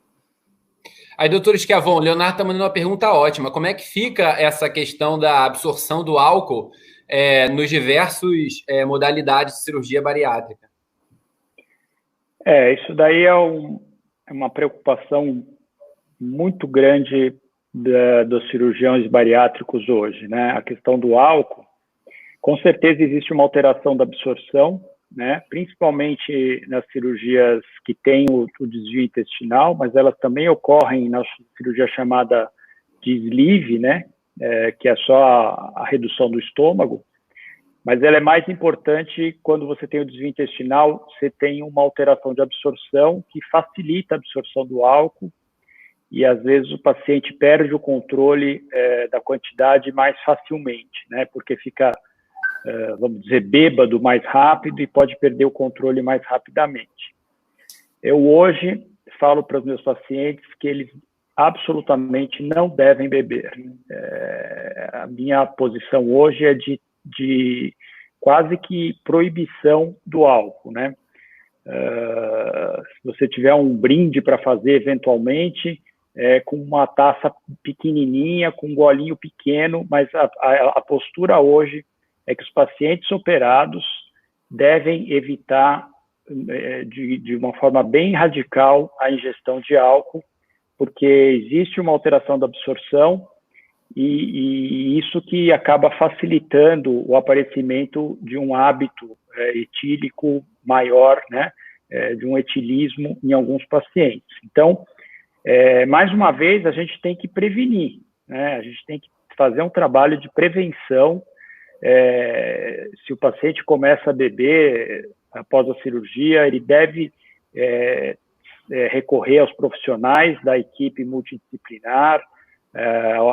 Aí, doutor Schiavon, o Leonardo está mandando uma pergunta ótima. Como é que fica essa questão da absorção do álcool nos diversos modalidades de cirurgia bariátrica? Isso daí é uma preocupação muito grande dos cirurgiões bariátricos hoje, né? A questão do álcool, com certeza existe uma alteração da absorção, né? Principalmente nas cirurgias que têm o desvio intestinal, mas elas também ocorrem na cirurgia chamada de sleeve, né? Que é só a redução do estômago. Mas ela é mais importante quando você tem o desvio intestinal, você tem uma alteração de absorção que facilita a absorção do álcool e, às vezes, o paciente perde o controle da quantidade mais facilmente, né? Porque fica, vamos dizer, bêbado mais rápido e pode perder o controle mais rapidamente. Eu, hoje, falo para os meus pacientes que eles absolutamente não devem beber. A minha posição hoje é de quase que proibição do álcool, né? Se você tiver um brinde para fazer eventualmente, com uma taça pequenininha, com um golinho pequeno, mas a postura hoje é que os pacientes operados devem evitar de uma forma bem radical a ingestão de álcool, porque existe uma alteração da absorção e isso que acaba facilitando o aparecimento de um hábito etílico maior, né, de um etilismo em alguns pacientes. Então, mais uma vez, a gente tem que prevenir, né, a gente tem que fazer um trabalho de prevenção. Se o paciente começa a beber após a cirurgia, ele deve recorrer aos profissionais da equipe multidisciplinar,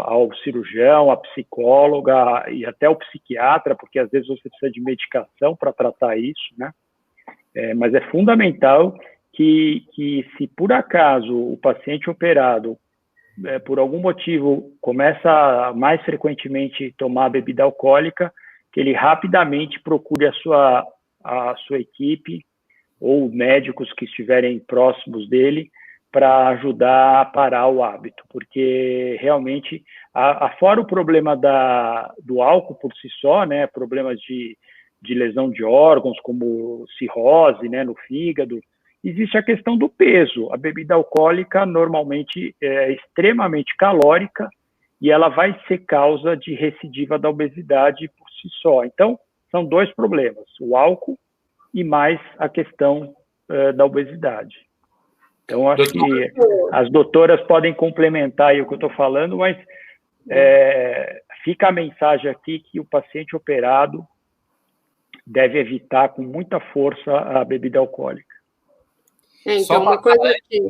ao cirurgião, à psicóloga e até ao psiquiatra, porque às vezes você precisa de medicação para tratar isso, né? Mas é fundamental que se por acaso o paciente operado, por algum motivo, começa a mais frequentemente tomar bebida alcoólica, que ele rapidamente procure a sua equipe ou médicos que estiverem próximos dele para ajudar a parar o hábito, porque realmente, fora o problema do álcool por si só, né, problemas de lesão de órgãos, como cirrose, né, no fígado, existe a questão do peso. A bebida alcoólica normalmente é extremamente calórica e ela vai ser causa de recidiva da obesidade por si só. Então, são dois problemas, o álcool e mais a questão da obesidade. Então, acho que as doutoras podem complementar aí o que eu estou falando, mas fica a mensagem aqui que o paciente operado deve evitar com muita força a bebida alcoólica. Então, uma coisa que...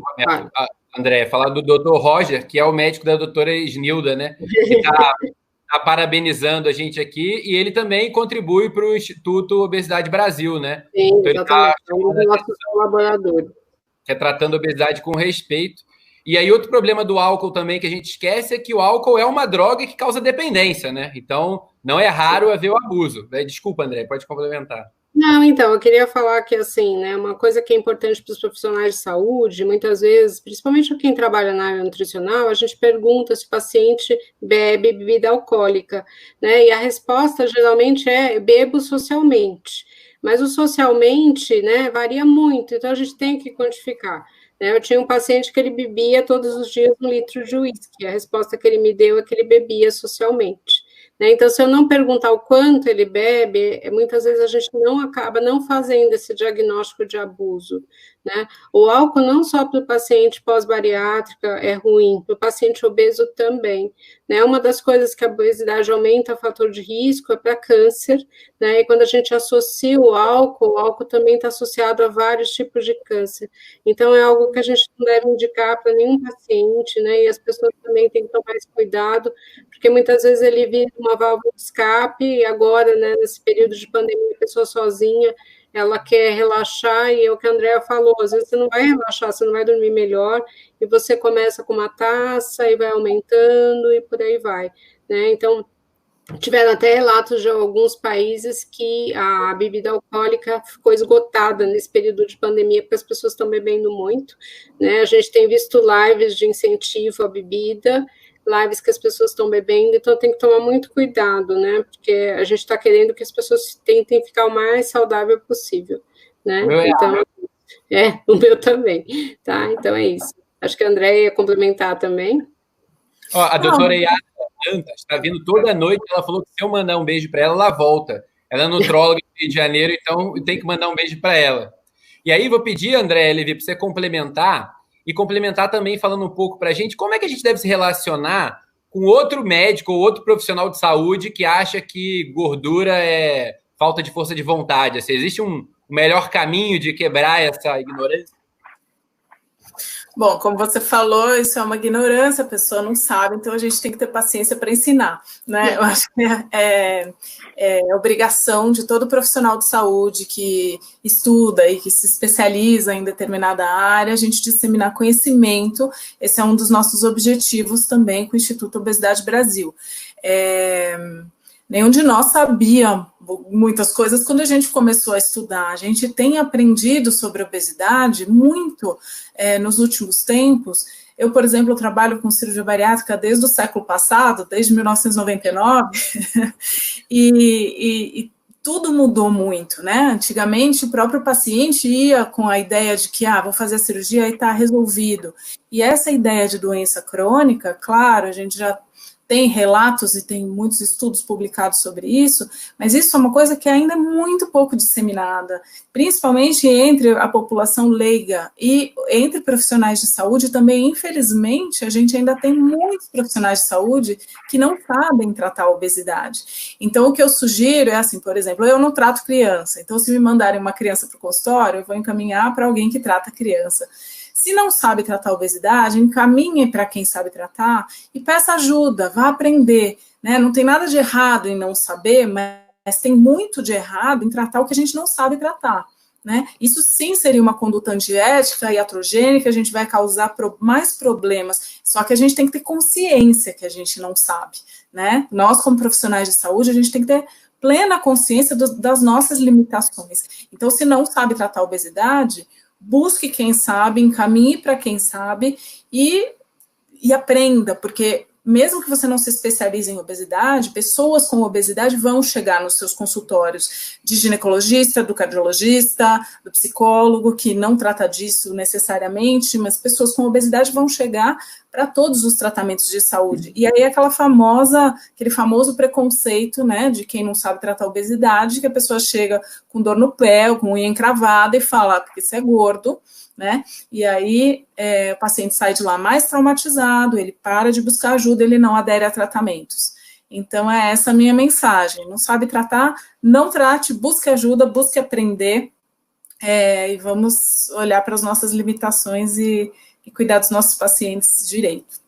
André, falar do doutor Roger, que é o médico da doutora Isnilda, né? Que está parabenizando a gente aqui, e ele também contribui para o Instituto Obesidade Brasil, né? Sim, então, exatamente. É um dos nossos colaboradores. Que é tratando a obesidade com respeito. E aí, outro problema do álcool também que a gente esquece é que o álcool é uma droga que causa dependência, né? Então, não é raro haver o abuso. Desculpa, André, pode complementar. Não, então, eu queria falar que, assim, né, uma coisa que é importante para os profissionais de saúde, muitas vezes, principalmente quem trabalha na área nutricional, a gente pergunta se o paciente bebe bebida alcoólica, né, e a resposta geralmente é bebo socialmente, mas o socialmente, né, varia muito, então a gente tem que quantificar. Né, eu tinha um paciente que ele bebia todos os dias 1 litro de uísque, a resposta que ele me deu é que ele bebia socialmente. Então, se eu não perguntar o quanto ele bebe, muitas vezes a gente não acaba não fazendo esse diagnóstico de abuso, né? O álcool não só para o paciente pós-bariátrica é ruim, para o paciente obeso também, né? Uma das coisas que a obesidade aumenta o fator de risco é para câncer, né? E quando a gente associa o álcool também está associado a vários tipos de câncer. Então, é algo que a gente não deve indicar para nenhum paciente, né? E as pessoas também têm que tomar esse cuidado, porque muitas vezes ele vira uma válvula de escape, e agora, né, nesse período de pandemia, a pessoa sozinha, ela quer relaxar, e é o que a Andrea falou, às vezes você não vai relaxar, você não vai dormir melhor, e você começa com uma taça, e vai aumentando, e por aí vai, né, então, tiveram até relatos de alguns países que a bebida alcoólica ficou esgotada nesse período de pandemia, porque as pessoas estão bebendo muito, né, a gente tem visto lives de incentivo à bebida, lives que as pessoas estão bebendo, então tem que tomar muito cuidado, né, porque a gente está querendo que as pessoas tentem ficar o mais saudável possível, né, então, o meu também, tá, então é isso. Acho que a Andréia ia complementar também. Ó, a doutora Yara Dantas está vindo toda noite, ela falou que se eu mandar um beijo para ela, ela volta. Ela é nutróloga do Rio de Janeiro, então eu tenho que mandar um beijo para ela. E aí vou pedir, André, Levi, para você complementar, e complementar também falando um pouco para a gente como é que a gente deve se relacionar com outro médico ou outro profissional de saúde que acha que gordura é falta de força de vontade. Assim, existe um melhor caminho de quebrar essa ignorância? Bom, como você falou, isso é uma ignorância, a pessoa não sabe, então a gente tem que ter paciência para ensinar, né? Eu acho que é obrigação de todo profissional de saúde que estuda e que se especializa em determinada área, a gente disseminar conhecimento. Esse é um dos nossos objetivos também com o Instituto Obesidade Brasil. Nenhum de nós sabia muitas coisas quando a gente começou a estudar. A gente tem aprendido sobre obesidade muito nos últimos tempos. Eu, por exemplo, trabalho com cirurgia bariátrica desde o século passado, desde 1999, e tudo mudou muito, né? Antigamente, o próprio paciente ia com a ideia de que, vou fazer a cirurgia e está resolvido. E essa ideia de doença crônica, claro, a gente já tem relatos e tem muitos estudos publicados sobre isso, mas isso é uma coisa que ainda é muito pouco disseminada, principalmente entre a população leiga e entre profissionais de saúde também. Infelizmente, a gente ainda tem muitos profissionais de saúde que não sabem tratar a obesidade. Então, o que eu sugiro é assim, por exemplo, eu não trato criança, então se me mandarem uma criança para o consultório, eu vou encaminhar para alguém que trata criança. Se não sabe tratar a obesidade, encaminhe para quem sabe tratar e peça ajuda, vá aprender, né? Não tem nada de errado em não saber, mas tem muito de errado em tratar o que a gente não sabe tratar, né? Isso sim seria uma conduta antiética e iatrogênica, a gente vai causar mais problemas, só que a gente tem que ter consciência que a gente não sabe, né? Nós, como profissionais de saúde, a gente tem que ter plena consciência das nossas limitações. Então, se não sabe tratar a obesidade, busque quem sabe, encaminhe para quem sabe e aprenda, porque mesmo que você não se especialize em obesidade, pessoas com obesidade vão chegar nos seus consultórios de ginecologista, do cardiologista, do psicólogo, que não trata disso necessariamente, mas pessoas com obesidade vão chegar para todos os tratamentos de saúde. E aí aquele famoso preconceito, né, de quem não sabe tratar a obesidade, que a pessoa chega com dor no pé, com unha encravada e fala, porque você é gordo, né? E aí o paciente sai de lá mais traumatizado, ele para de buscar ajuda, ele não adere a tratamentos. Então é essa a minha mensagem. Não sabe tratar, não trate, busque ajuda, busque aprender, e vamos olhar para as nossas limitações e cuidar dos nossos pacientes direito.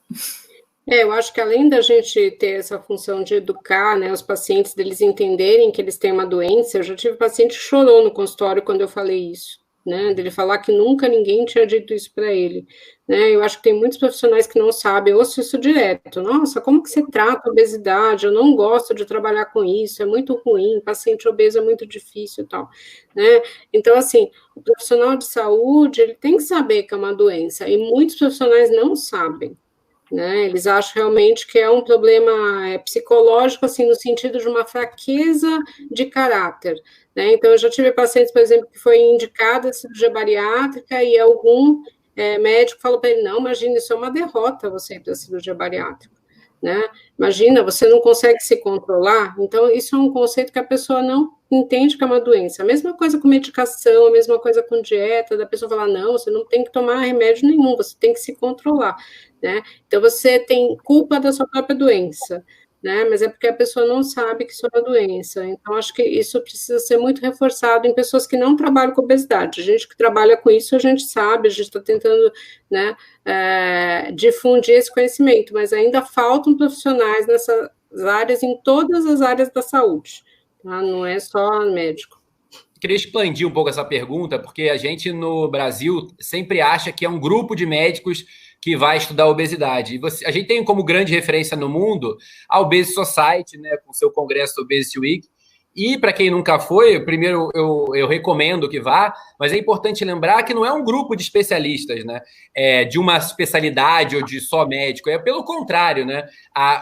Eu acho que além da gente ter essa função de educar, né, os pacientes, deles entenderem que eles têm uma doença, eu já tive paciente que chorou no consultório quando eu falei isso. né, dele falar que nunca ninguém tinha dito isso para ele, né, eu acho que tem muitos profissionais que não sabem, eu ouço isso direto, nossa, como que você trata a obesidade, eu não gosto de trabalhar com isso, é muito ruim, paciente obeso é muito difícil e tal, né, então, assim, o profissional de saúde, ele tem que saber que é uma doença, e muitos profissionais não sabem, né, eles acham realmente que é um problema psicológico, assim, no sentido de uma fraqueza de caráter, né, então eu já tive pacientes, por exemplo, que foi indicada a cirurgia bariátrica e algum médico falou para ele, não, imagina, isso é uma derrota você ir para a cirurgia bariátrica, né, imagina, você não consegue se controlar, então isso é um conceito que a pessoa não entende que é uma doença, a mesma coisa com medicação, a mesma coisa com dieta, da pessoa falar, não, você não tem que tomar remédio nenhum, você tem que se controlar, né, então você tem culpa da sua própria doença, né, mas é porque a pessoa não sabe que isso é uma doença, então acho que isso precisa ser muito reforçado em pessoas que não trabalham com obesidade, a gente que trabalha com isso, a gente sabe, a gente está tentando, né, difundir esse conhecimento, mas ainda faltam profissionais nessas áreas, em todas as áreas da saúde, tá? Não é só médico. Queria expandir um pouco essa pergunta, porque a gente no Brasil sempre acha que é um grupo de médicos que vai estudar obesidade. A gente tem como grande referência no mundo a Obesity Society, né, com seu congresso Obesity Week. E para quem nunca foi, primeiro eu recomendo que vá, mas é importante lembrar que não é um grupo de especialistas, né, de uma especialidade ou de só médico, é pelo contrário, né,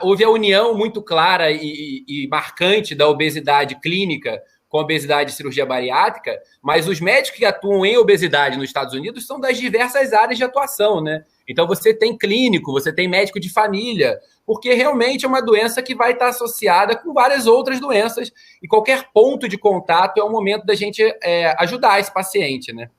houve a união muito clara e marcante da obesidade clínica com obesidade e cirurgia bariátrica, mas os médicos que atuam em obesidade nos Estados Unidos são das diversas áreas de atuação, né? Então você tem clínico, você tem médico de família, porque realmente é uma doença que vai estar associada com várias outras doenças e qualquer ponto de contato é o momento da gente ajudar esse paciente, né?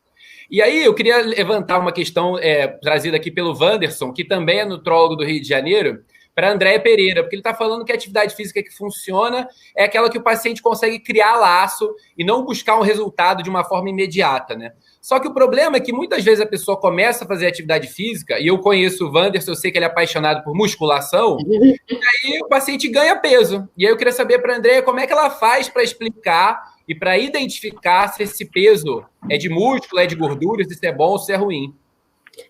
E aí eu queria levantar uma questão trazida aqui pelo Wanderson, que também é nutrólogo do Rio de Janeiro, para Andréia Pereira, porque ele está falando que a atividade física que funciona é aquela que o paciente consegue criar laço e não buscar um resultado de uma forma imediata, né? Só que o problema é que muitas vezes a pessoa começa a fazer atividade física, e eu conheço o Wanderson, eu sei que ele é apaixonado por musculação, e aí o paciente ganha peso. E aí eu queria saber para a Andréia como é que ela faz para explicar e para identificar se esse peso é de músculo, é de gordura, se isso é bom ou se é ruim.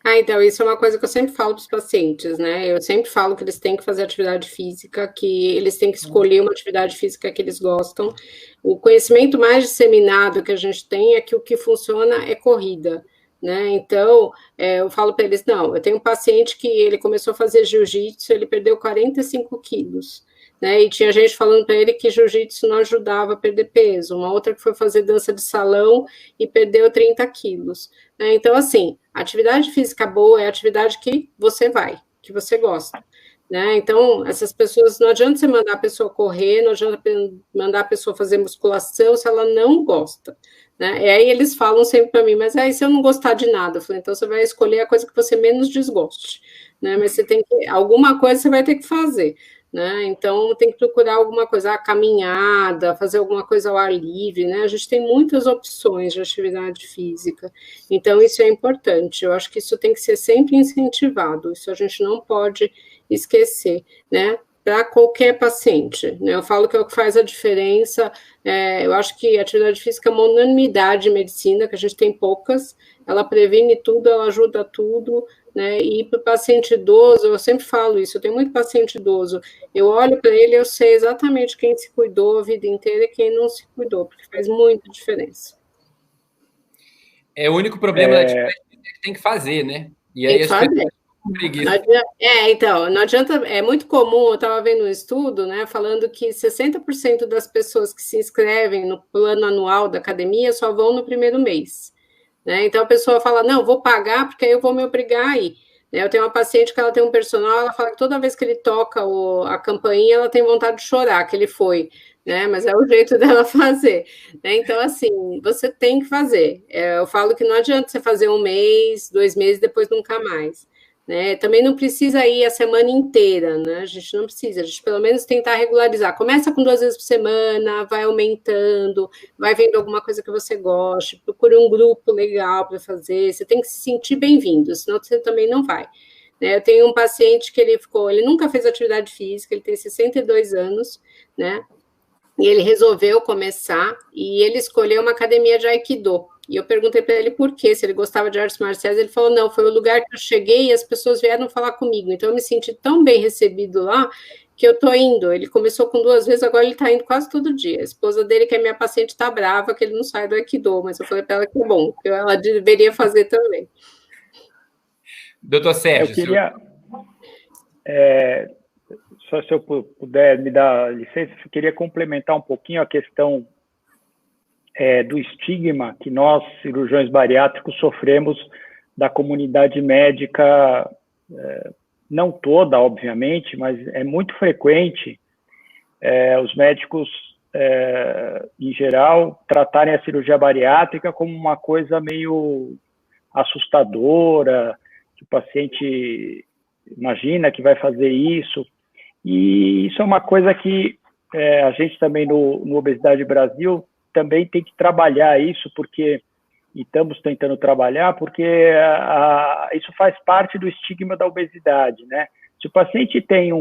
Então, isso é uma coisa que eu sempre falo para os pacientes, né? Eu sempre falo que eles têm que fazer atividade física, que eles têm que escolher uma atividade física que eles gostam. O conhecimento mais disseminado que a gente tem é que o que funciona é corrida, né? Então, eu falo para eles, não, eu tenho um paciente que ele começou a fazer jiu-jitsu, ele perdeu 45 quilos. Né, e tinha gente falando para ele que jiu-jitsu não ajudava a perder peso, uma outra que foi fazer dança de salão e perdeu 30 quilos. Né, então, assim, atividade física boa é a atividade que você vai, que você gosta. Né, então, essas pessoas, não adianta você mandar a pessoa correr, não adianta mandar a pessoa fazer musculação se ela não gosta. Né, e aí eles falam sempre para mim, mas aí se eu não gostar de nada, eu falei, então você vai escolher a coisa que você menos desgoste. Né, mas você tem que, alguma coisa você vai ter que fazer. Né? Então, tem que procurar alguma coisa, caminhada, fazer alguma coisa ao ar livre, né? A gente tem muitas opções de atividade física, então isso é importante, eu acho que isso tem que ser sempre incentivado, isso a gente não pode esquecer, né? Para qualquer paciente, né? Eu falo que é o que faz a diferença, eu acho que a atividade física é uma unanimidade em medicina, que a gente tem poucas, ela previne tudo, ela ajuda tudo, né? E para o paciente idoso, eu sempre falo isso, eu tenho muito paciente idoso, eu olho para ele, eu sei exatamente quem se cuidou a vida inteira e quem não se cuidou, porque faz muita diferença. O único problema da atividade é que tem que fazer, né? E aí as pessoas então, não adianta, é muito comum, eu estava vendo um estudo, né, falando que 60% das pessoas que se inscrevem no plano anual da academia só vão no primeiro mês, né, então a pessoa fala, não, vou pagar porque aí eu vou me obrigar a ir, né, eu tenho uma paciente que ela tem um personal, ela fala que toda vez que ele toca a campainha, ela tem vontade de chorar, que ele foi, né, mas é o jeito dela fazer, né, então assim, você tem que fazer, eu falo que não adianta você fazer 1 mês, 2 meses, depois nunca mais, né? Também não precisa ir a semana inteira, né? A gente não precisa, a gente pelo menos tentar regularizar. Começa com 2 vezes por semana, vai aumentando, vai vendo alguma coisa que você goste, procure um grupo legal para fazer, você tem que se sentir bem-vindo, senão você também não vai. Né? Eu tenho um paciente que ele nunca fez atividade física, ele tem 62 anos, né? E ele resolveu começar, e ele escolheu uma academia de Aikido. E eu perguntei para ele por quê, se ele gostava de artes marciais. Ele falou, não, foi o lugar que eu cheguei e as pessoas vieram falar comigo. Então, eu me senti tão bem recebido lá, que eu tô indo. Ele começou com 2 vezes, agora ele tá indo quase todo dia. A esposa dele, que é minha paciente, tá brava, que ele não sai do Aikido, mas eu falei para ela que é bom, que ela deveria fazer também. Doutor Sérgio, eu queria... Só se eu puder me dar licença, eu queria complementar um pouquinho a questão do estigma que nós, cirurgiões bariátricos, sofremos da comunidade médica, não toda, obviamente, mas é muito frequente os médicos, em geral, tratarem a cirurgia bariátrica como uma coisa meio assustadora, que o paciente imagina que vai fazer isso. E isso é uma coisa que a gente também no Obesidade Brasil também tem que trabalhar isso, porque, e estamos tentando trabalhar, porque isso faz parte do estigma da obesidade, né? Se o paciente tem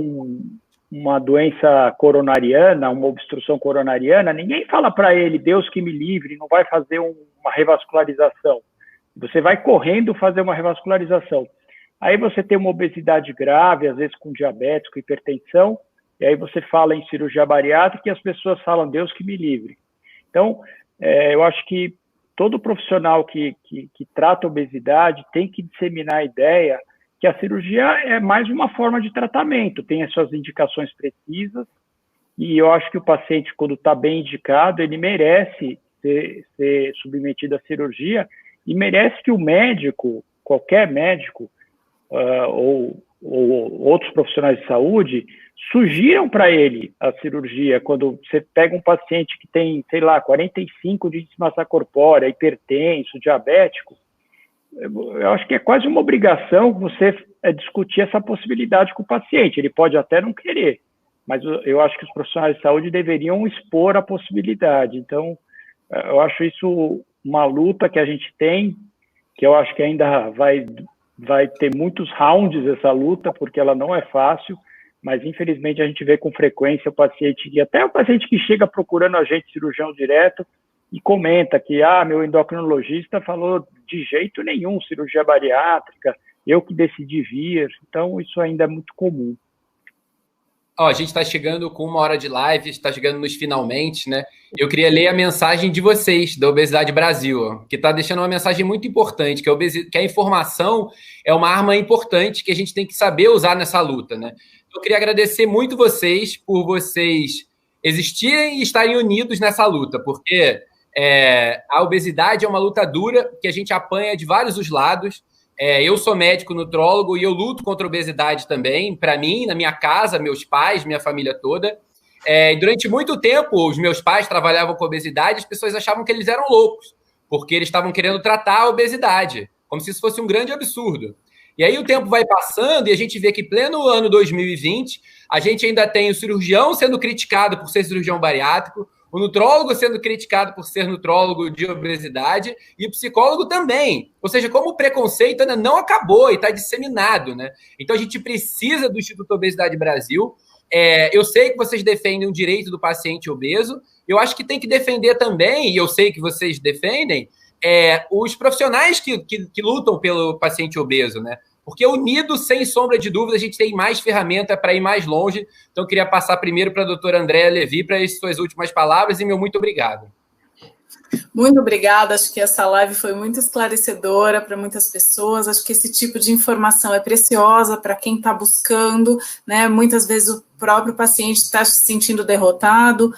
uma doença coronariana, uma obstrução coronariana, ninguém fala para ele, Deus que me livre, não vai fazer uma revascularização. Você vai correndo fazer uma revascularização. Aí você tem uma obesidade grave, às vezes com diabetes, com hipertensão, e aí você fala em cirurgia bariátrica e as pessoas falam, Deus que me livre. Então, eu acho que todo profissional que trata obesidade tem que disseminar a ideia que a cirurgia é mais uma forma de tratamento, tem as suas indicações precisas, e eu acho que o paciente, quando está bem indicado, ele merece ser submetido à cirurgia e merece que o médico, qualquer médico, ou outros profissionais de saúde, sugiram para ele a cirurgia. Quando você pega um paciente que tem, sei lá, 45 de massa corpórea, hipertenso, diabético, eu acho que é quase uma obrigação você discutir essa possibilidade com o paciente. Ele pode até não querer, mas eu acho que os profissionais de saúde deveriam expor a possibilidade. Então, eu acho isso uma luta que a gente tem, que eu acho que ainda vai ter muitos rounds essa luta, porque ela não é fácil, mas infelizmente a gente vê com frequência o paciente, e até o paciente que chega procurando a gente, cirurgião direto, e comenta que, meu endocrinologista falou de jeito nenhum, cirurgia bariátrica, eu que decidi vir. Então, isso ainda é muito comum. A gente está chegando com 1 hora de live, está chegando nos finalmente, né? Eu queria ler a mensagem de vocês, da Obesidade Brasil, que está deixando uma mensagem muito importante, que a informação é uma arma importante que a gente tem que saber usar nessa luta, né? Eu queria agradecer muito vocês por vocês existirem e estarem unidos nessa luta, porque a obesidade é uma luta dura que a gente apanha de vários os lados. Eu sou médico nutrólogo e eu luto contra a obesidade também, para mim, na minha casa, meus pais, minha família toda. Durante muito tempo, os meus pais trabalhavam com obesidade, as pessoas achavam que eles eram loucos, porque eles estavam querendo tratar a obesidade, como se isso fosse um grande absurdo. E aí o tempo vai passando e a gente vê que, pleno ano 2020, a gente ainda tem o cirurgião sendo criticado por ser cirurgião bariátrico, o nutrólogo sendo criticado por ser nutrólogo de obesidade e o psicólogo também. Ou seja, como o preconceito ainda não acabou e está disseminado, né? Então, a gente precisa do Instituto Obesidade Brasil. Eu sei que vocês defendem o direito do paciente obeso. Eu acho que tem que defender também, e eu sei que vocês defendem, os profissionais que lutam pelo paciente obeso, né? Porque unidos, sem sombra de dúvida, a gente tem mais ferramenta para ir mais longe. Então, eu queria passar primeiro para a doutora Andréa Levi para as suas últimas palavras e meu muito obrigado. Muito obrigada, acho que essa live foi muito esclarecedora para muitas pessoas, acho que esse tipo de informação é preciosa para quem está buscando, né? Muitas vezes o próprio paciente está se sentindo derrotado,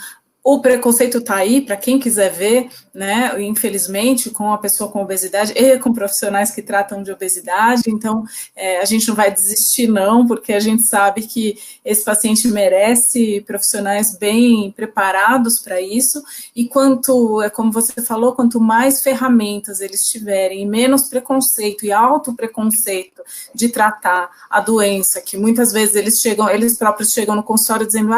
o preconceito está aí para quem quiser ver, né? Infelizmente, com a pessoa com obesidade e com profissionais que tratam de obesidade, então a gente não vai desistir não, porque a gente sabe que esse paciente merece profissionais bem preparados para isso, e como você falou, quanto mais ferramentas eles tiverem, e menos preconceito e autopreconceito de tratar a doença, que muitas vezes eles próprios chegam no consultório dizendo,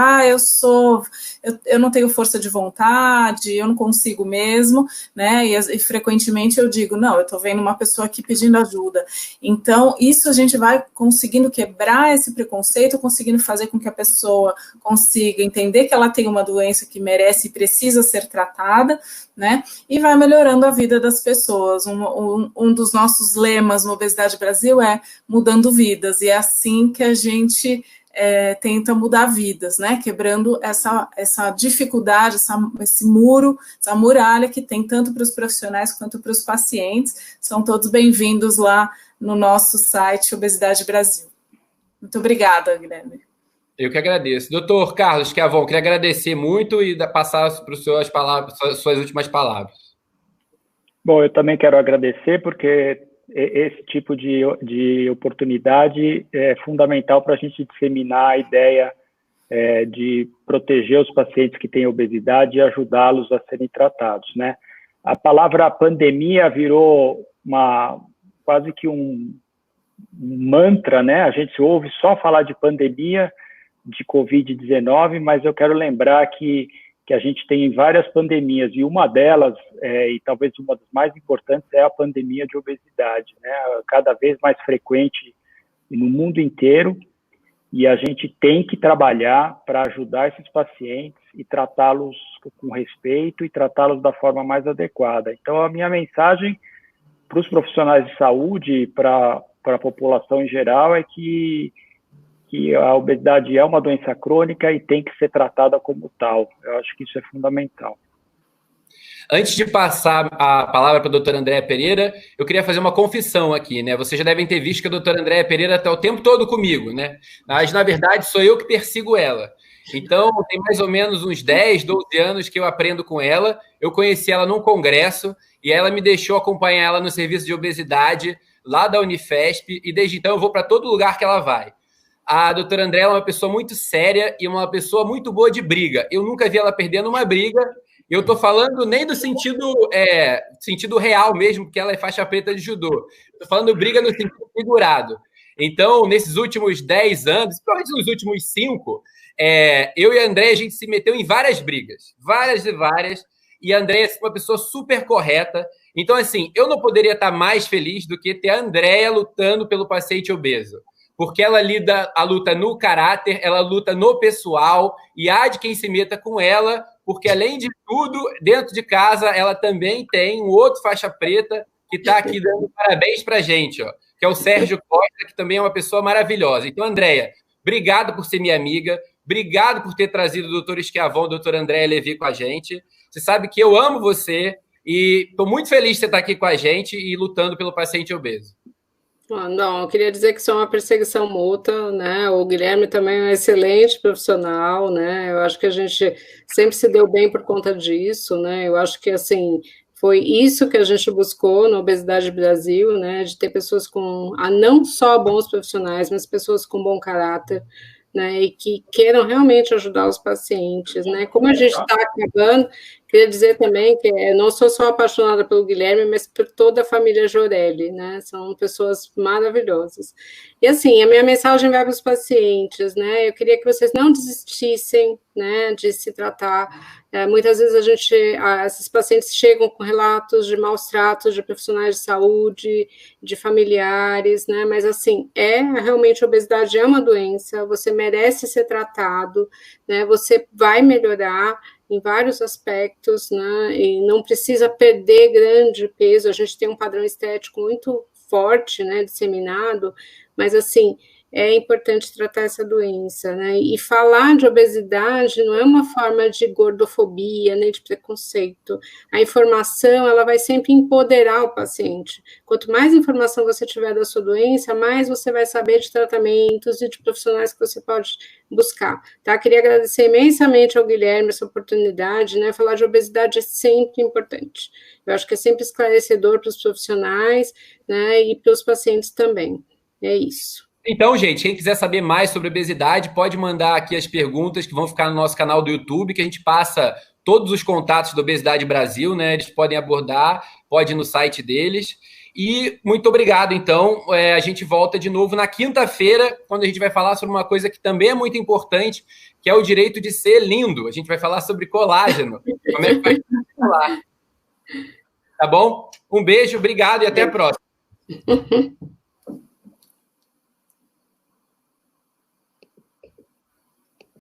eu não tenho força de vontade, eu não consigo mesmo, né? E frequentemente eu digo, não, eu estou vendo uma pessoa aqui pedindo ajuda. Então, isso a gente vai conseguindo quebrar esse preconceito, conseguindo fazer com que a pessoa consiga entender que ela tem uma doença que merece e precisa ser tratada, né? E vai melhorando a vida das pessoas. Um dos nossos lemas no Obesidade Brasil é mudando vidas, e é assim que a gente tenta mudar vidas, né? Quebrando essa dificuldade, esse muro, essa muralha que tem tanto para os profissionais quanto para os pacientes. São todos bem-vindos lá no nosso site Obesidade Brasil. Muito obrigada, Guilherme. Eu que agradeço. Doutor Carlos Schiavon, queria agradecer muito e passar para o senhor suas últimas palavras. Bom, eu também quero agradecer, porque esse tipo de oportunidade é fundamental para a gente disseminar a ideia de proteger os pacientes que têm obesidade e ajudá-los a serem tratados, né? A palavra pandemia virou quase que um mantra, né? A gente ouve só falar de pandemia, de Covid-19, mas eu quero lembrar que a gente tem várias pandemias, e uma delas, e talvez uma das mais importantes, é a pandemia de obesidade, né? Cada vez mais frequente no mundo inteiro, e a gente tem que trabalhar para ajudar esses pacientes e tratá-los com respeito e tratá-los da forma mais adequada. Então, a minha mensagem para os profissionais de saúde, para a população em geral, é que a obesidade é uma doença crônica e tem que ser tratada como tal. Eu acho que isso é fundamental. Antes de passar a palavra para a doutora Andréa Pereira, eu queria fazer uma confissão aqui, né? Vocês já devem ter visto que a doutora Andréa Pereira está o tempo todo comigo, né? Mas, na verdade, sou eu que persigo ela. Então, tem mais ou menos uns 10, 12 anos que eu aprendo com ela. Eu conheci ela num congresso e ela me deixou acompanhar ela no serviço de obesidade lá da Unifesp, e desde então eu vou para todo lugar que ela vai. A doutora Andréa é uma pessoa muito séria e uma pessoa muito boa de briga. Eu nunca vi ela perdendo uma briga. Eu estou falando nem do sentido real mesmo, porque ela é faixa preta de judô. Estou falando briga no sentido figurado. Então, nesses últimos 10 anos, principalmente nos últimos 5, eu e a Andréa, a gente se meteu em várias brigas. Várias e várias. E a Andréa é uma pessoa super correta. Então, assim, eu não poderia estar mais feliz do que ter a Andréa lutando pelo paciente obeso. Porque ela luta no caráter, ela luta no pessoal, e há de quem se meta com ela, porque, além de tudo, dentro de casa, ela também tem um outro faixa preta que está aqui dando parabéns para a gente, ó, que é o Sérgio Costa, que também é uma pessoa maravilhosa. Então, Andréa, obrigado por ser minha amiga, obrigado por ter trazido o doutor Schiavon, a doutora Andréa Levi com a gente. Você sabe que eu amo você e estou muito feliz de você estar aqui com a gente e lutando pelo paciente obeso. Não, eu queria dizer que isso é uma perseguição mútua, né? O Guilherme também é um excelente profissional, né? Eu acho que a gente sempre se deu bem por conta disso, né? Eu acho que, assim, foi isso que a gente buscou na Obesidade Brasil, né? De ter pessoas não só bons profissionais, mas pessoas com bom caráter, né? E que queiram realmente ajudar os pacientes, né? Como a gente está acabando, queria dizer também que eu não sou só apaixonada pelo Guilherme, mas por toda a família Jorelli, né? São pessoas maravilhosas. E, assim, a minha mensagem vai para os pacientes, né? Eu queria que vocês não desistissem, né, de se tratar. Muitas vezes esses pacientes chegam com relatos de maus tratos de profissionais de saúde, de familiares, né? Mas, assim, realmente a obesidade é uma doença, você merece ser tratado, né? Você vai melhorar em vários aspectos, né? E não precisa perder grande peso. A gente tem um padrão estético muito forte, né, disseminado, mas, assim, é importante tratar essa doença, né? E falar de obesidade não é uma forma de gordofobia, nem de preconceito. A informação, ela vai sempre empoderar o paciente. Quanto mais informação você tiver da sua doença, mais você vai saber de tratamentos e de profissionais que você pode buscar, tá? Queria agradecer imensamente ao Guilherme essa oportunidade, né? Falar de obesidade é sempre importante. Eu acho que é sempre esclarecedor para os profissionais, né? E para os pacientes também. É isso. Então, gente, quem quiser saber mais sobre obesidade, pode mandar aqui as perguntas que vão ficar no nosso canal do YouTube, que a gente passa todos os contatos da Obesidade Brasil, né? Eles podem abordar, pode ir no site deles. E muito obrigado, então. A gente volta de novo na quinta-feira, quando a gente vai falar sobre uma coisa que também é muito importante, que é o direito de ser lindo. A gente vai falar sobre colágeno. Como é que vai falar? Tá bom? Um beijo, obrigado e até a próxima.